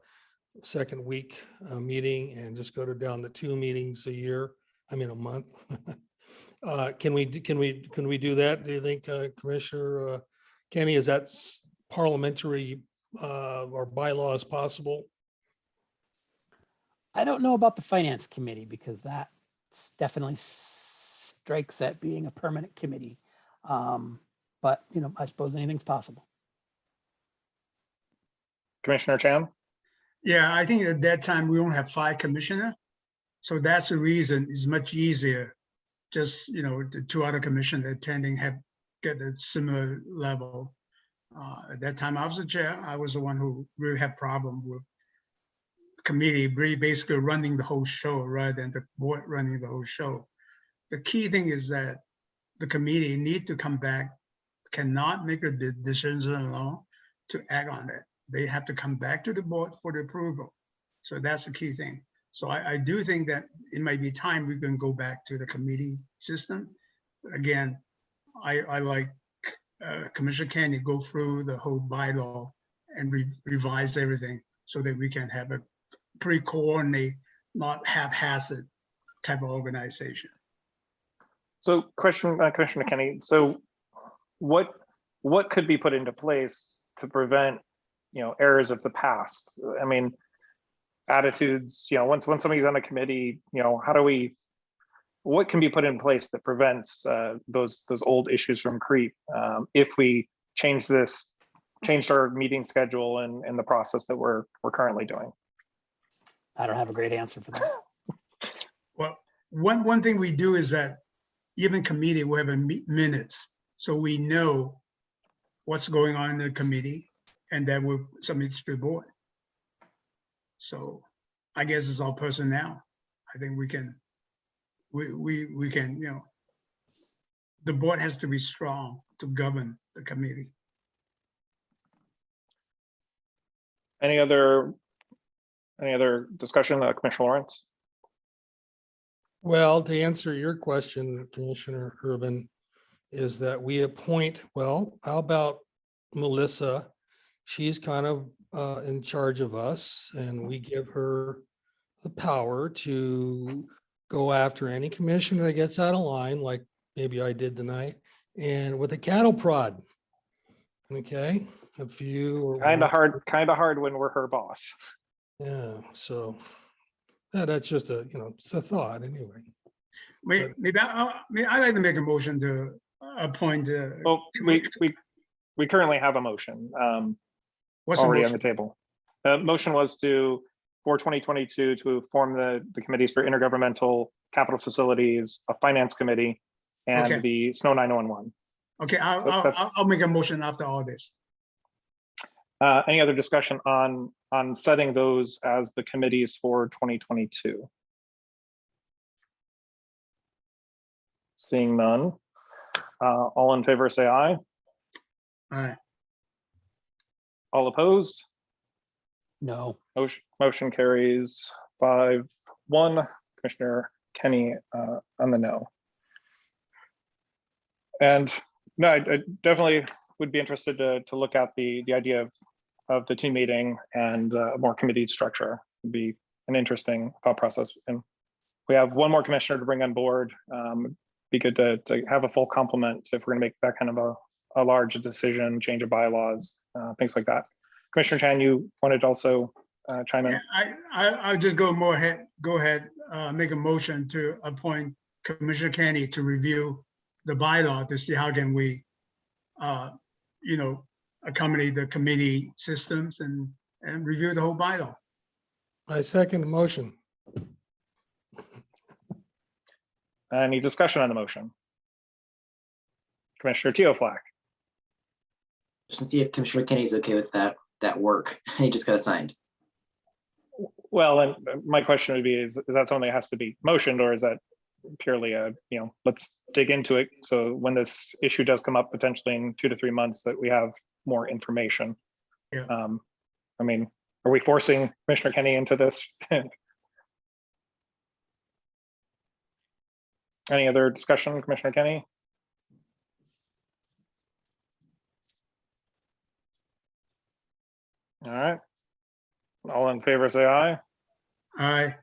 2nd week meeting and just go down to 2 meetings a month? Can we do that? Do you think, Commissioner Kenny, is that parliamentary or bylaws possible? I don't know about the finance committee because that definitely strikes at being a permanent committee. But I suppose anything's possible. Commissioner Chan? Yeah, I think at that time we only have 5 commissioners. So that's the reason it's much easier. Just, the 2 other commissioners attending get a similar level. At that time I was the chair. I was the one who really had problem with committee basically running the whole show rather than the board running the whole show. The key thing is that the committee need to come back, cannot make a decision alone to act on it. They have to come back to the board for the approval. So that's the key thing. So I do think that it might be time we can go back to the committee system. Again, I like Commissioner Kenny go through the whole bylaw and revise everything so that we can have a pre-coordinate, not haphazard type of organization. So Commissioner Kenny, so what could be put into place to prevent, errors of the past? I mean, attitudes, once somebody's on a committee, what can be put in place that prevents those old issues from creep if we changed our meeting schedule and the process that we're currently doing? I don't have a great answer for that. Well, one thing we do is that, even committee will have a minutes, so we know what's going on in the committee, and that will submit to the board. So I guess it's all personnel. I think we can, we can, you know, the board has to be strong to govern the committee. Any other discussion, Commissioner Lawrence? Well, to answer your question, Commissioner Urban, is that we appoint, well, how about Melissa? She's kind of in charge of us, and we give her the power to go after any commissioner that gets out of line, like maybe I did tonight, and with a cattle prod. Okay, a few or Kind of one. hard when we're her boss. Yeah, so that's just a, it's a thought anyway. Maybe I'd like to make a motion to appoint. Well, we currently have a motion What's the already on motion? the table. The motion was for 2022 to form the committees for intergovernmental capital facilities, a finance committee, and Okay. the Snow 911. Okay, that's- I'll make a motion after all this. Any other discussion on setting those as the committees for 2022? Seeing none. All in favor, say aye. All right, All opposed? No. Motion carries 5-1. Commissioner Kenny on the no. And no, I definitely would be interested to look at the idea of the team meeting and a more committee structure. Would be an interesting thought process. And we have one more commissioner to bring on board. Be good to have a full complement if we're going to make that kind of a large decision, change of bylaws, things like that. Commissioner Chan, you wanted to also chime in? I'll just go ahead, make a motion to appoint Commissioner Kenny to review the bylaw to see how can we, accommodate the committee systems and review the whole bylaw. I second the motion. Any discussion on the motion? Commissioner Teoflack. Just to see if Commissioner Kenny's okay with that work. He just got it signed. Well, and my question would be, is that something that has to be motioned, or is that purely let's dig into it, so when this issue does come up potentially in 2 to 3 months, that we have more information? Yeah. I mean, are we forcing Commissioner Kenny into this? Any other discussion, Commissioner Kenny? All right. All in favor, say aye. Aye.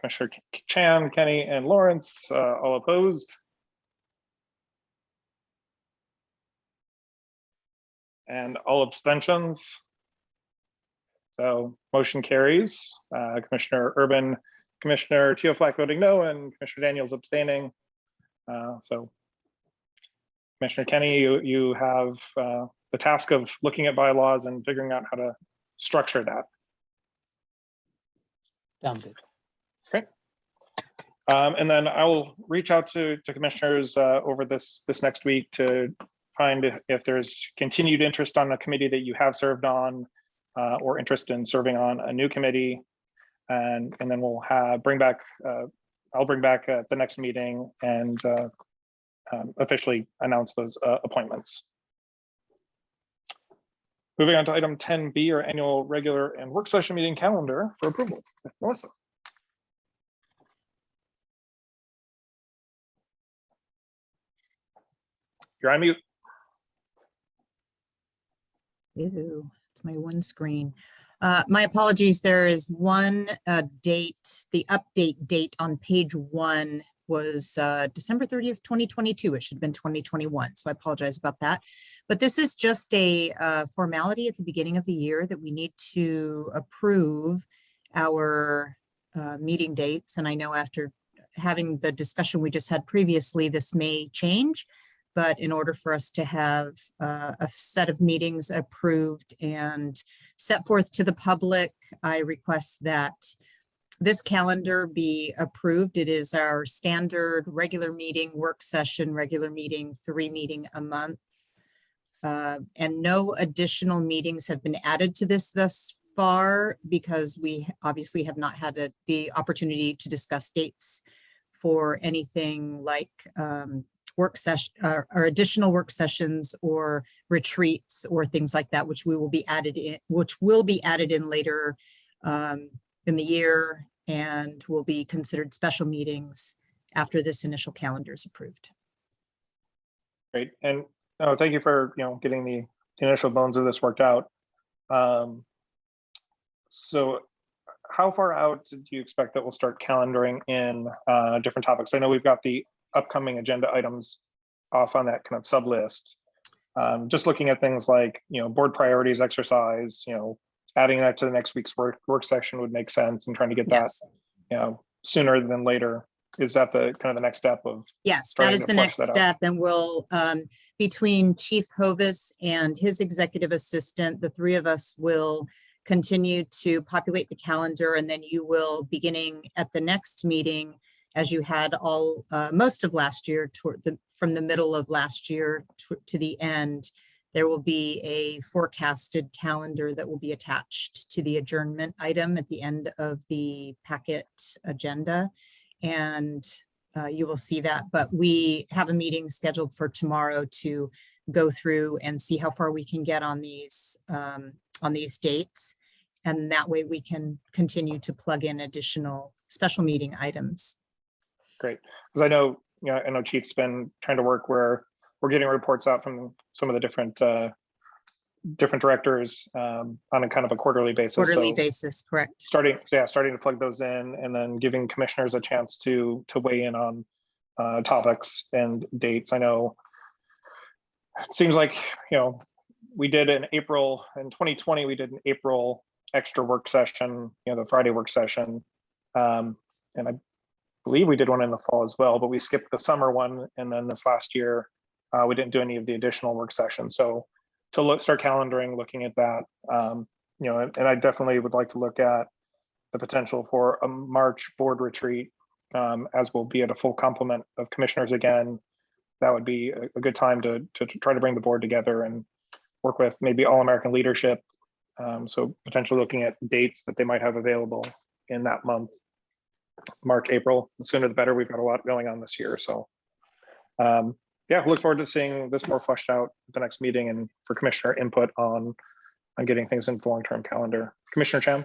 Commissioner Chan, Kenny, and Lawrence, all opposed? And all abstentions? So motion carries. Commissioner Urban, Commissioner Teoflack voting no, and Commissioner Daniels abstaining. So Commissioner Kenny, you have the task of looking at bylaws and figuring out how to structure that. Sounds good. Okay. And then I will reach out to commissioners over this next week to find if there's continued interest on a committee that you have served on, or interest in serving on a new committee. And then we'll bring back, I'll bring back at the next meeting and officially announce those appointments. Moving on to item 10B, our annual regular and work session meeting calendar for approval. Melissa. You're on mute. Ew, it's my one screen. My apologies, there is one date, the update date on page 1 was December 30th, 2022. It should have been 2021, so I apologize about that. But this is just a formality at the beginning of the year that we need to approve our meeting dates. And I know after having the discussion we just had previously, this may change. But in order for us to have a set of meetings approved and set forth to the public, I request that this calendar be approved. It is our standard regular meeting, work session, regular meeting, 3 meeting a month. And no additional meetings have been added to this thus far because we obviously have not had the opportunity to discuss dates for anything like work session or additional work sessions or retreats or things like that, which will be added in later in the year and will be considered special meetings after this initial calendar is approved. Great. And thank you for, getting the initial bones of this worked out. So how far out do you expect that we'll start calendaring in different topics? I know we've got the upcoming agenda items off on that kind of sub list. Just looking at things like, board priorities exercise, adding that to the next week's work session would make sense, and trying to get Yes. that, sooner than later. Is that the kind of the next step of? Yes, that starting is to the flesh next that out? step, and we'll, between Chief Hovis and his executive assistant, the 3 of us will continue to populate the calendar, and then you will, beginning at the next meeting, as you had all, most of last year, from the middle of last year to the end, there will be a forecasted calendar that will be attached to the adjournment item at the end of the packet agenda. And you will see that, but we have a meeting scheduled for tomorrow to go through and see how far we can get on these dates. And that way we can continue to plug in additional special meeting items. Great, because I know Chief's been trying to work where we're getting reports out from some of the different directors on a kind of a quarterly basis. Quarterly So basis, correct. starting to plug those in, and then giving commissioners a chance to weigh in on topics and dates. I know it seems like, we did in April in 2020, we did an April extra work session, the Friday work session. And I believe we did one in the fall as well, but we skipped the summer one. And then this last year, we didn't do any of the additional work sessions. So to start calendaring, looking at that, and I definitely would like to look at the potential for a March board retreat, as we'll be at a full complement of commissioners again. That would be a good time to try to bring the board together and work with maybe All-American Leadership. So potentially looking at dates that they might have available in that month, March, April. The sooner the better. We've got a lot going on this year. So yeah, look forward to seeing this more fleshed out at the next meeting, and for commissioner input on getting things into the long-term calendar. Commissioner Chan.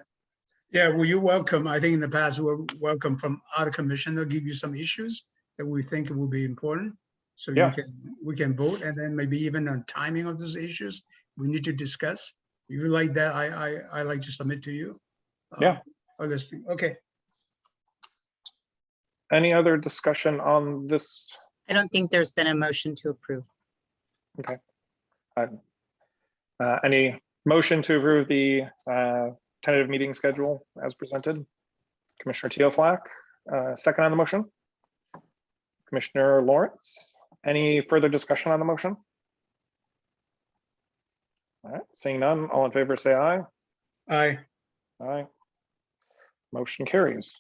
Yeah, well, you're welcome. I think in the past, we're welcome from other commission. They'll give you some issues that we think will be important. So Yeah. we can vote, and then maybe even on timing of those issues we need to discuss. If you like that, I like to submit to you. Yeah. This thing. Okay. Any other discussion on this? I don't think there's been a motion to approve. Okay. Any motion to approve the tentative meeting schedule as presented? Commissioner Teoflack, second on the motion. Commissioner Lawrence, any further discussion on the motion? All right, seeing none, all in favor say aye. Aye. Aye. Motion carries.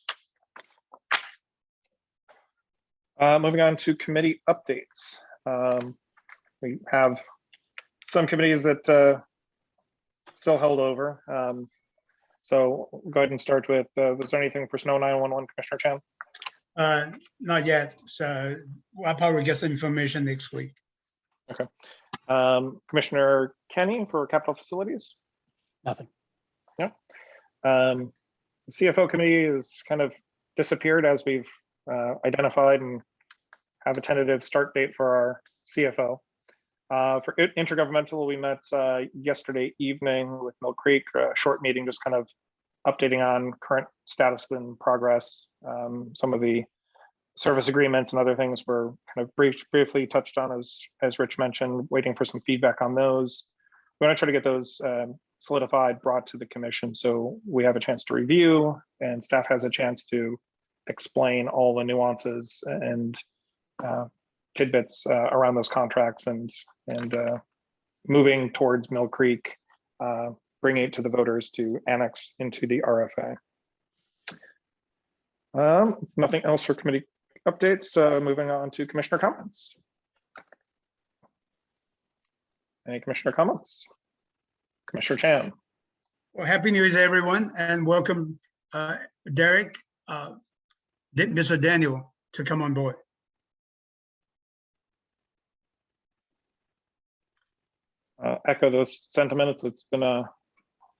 Moving on to committee updates. We have some committees that still held over. So we'll go ahead and start with, was there anything for Snow 911, Commissioner Chan? Not yet. So I'll probably get some information next week. Okay. Commissioner Kenny for Capital Facilities? Nothing. Yeah. CFO committee has kind of disappeared as we've identified and have a tentative start date for our CFO. For intergovernmental, we met yesterday evening with Mill Creek, a short meeting, just kind of updating on current status and progress. Some of the service agreements and other things were kind of briefly touched on, as Rich mentioned, waiting for some feedback on those. We want to try to get those solidified, brought to the commission so we have a chance to review and staff has a chance to explain all the nuances and tidbits around those contracts and moving towards Mill Creek, bringing it to the voters to annex into the RFA. Nothing else for committee updates. Moving on to commissioner comments. Any commissioner comments? Commissioner Chan. Well, Happy New Year, everyone, and welcome, Derek, Mr. Daniel, to come on board. Echo those sentiments. It's been an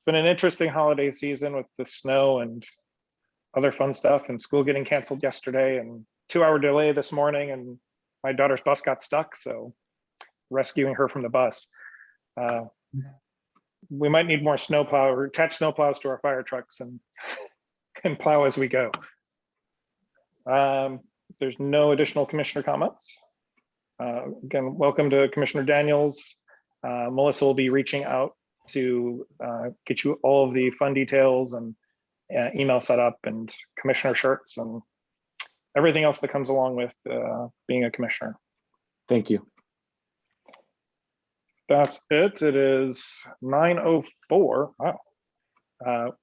interesting holiday season with the snow and other fun stuff, and school getting canceled yesterday, and 2-hour delay this morning, and my daughter's bus got stuck, so rescuing her from the bus. We might need more snowplow or attach snowplows to our fire trucks and plow as we go. There's no additional commissioner comments. Again, welcome to Commissioner Daniels. Melissa will be reaching out to get you all of the fun details and email setup and commissioner shirts and everything else that comes along with being a commissioner. Thank you. That's it. It is 9:04. Wow.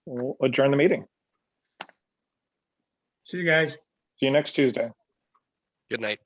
We'll adjourn the meeting. See you guys. See you next Tuesday. Good night.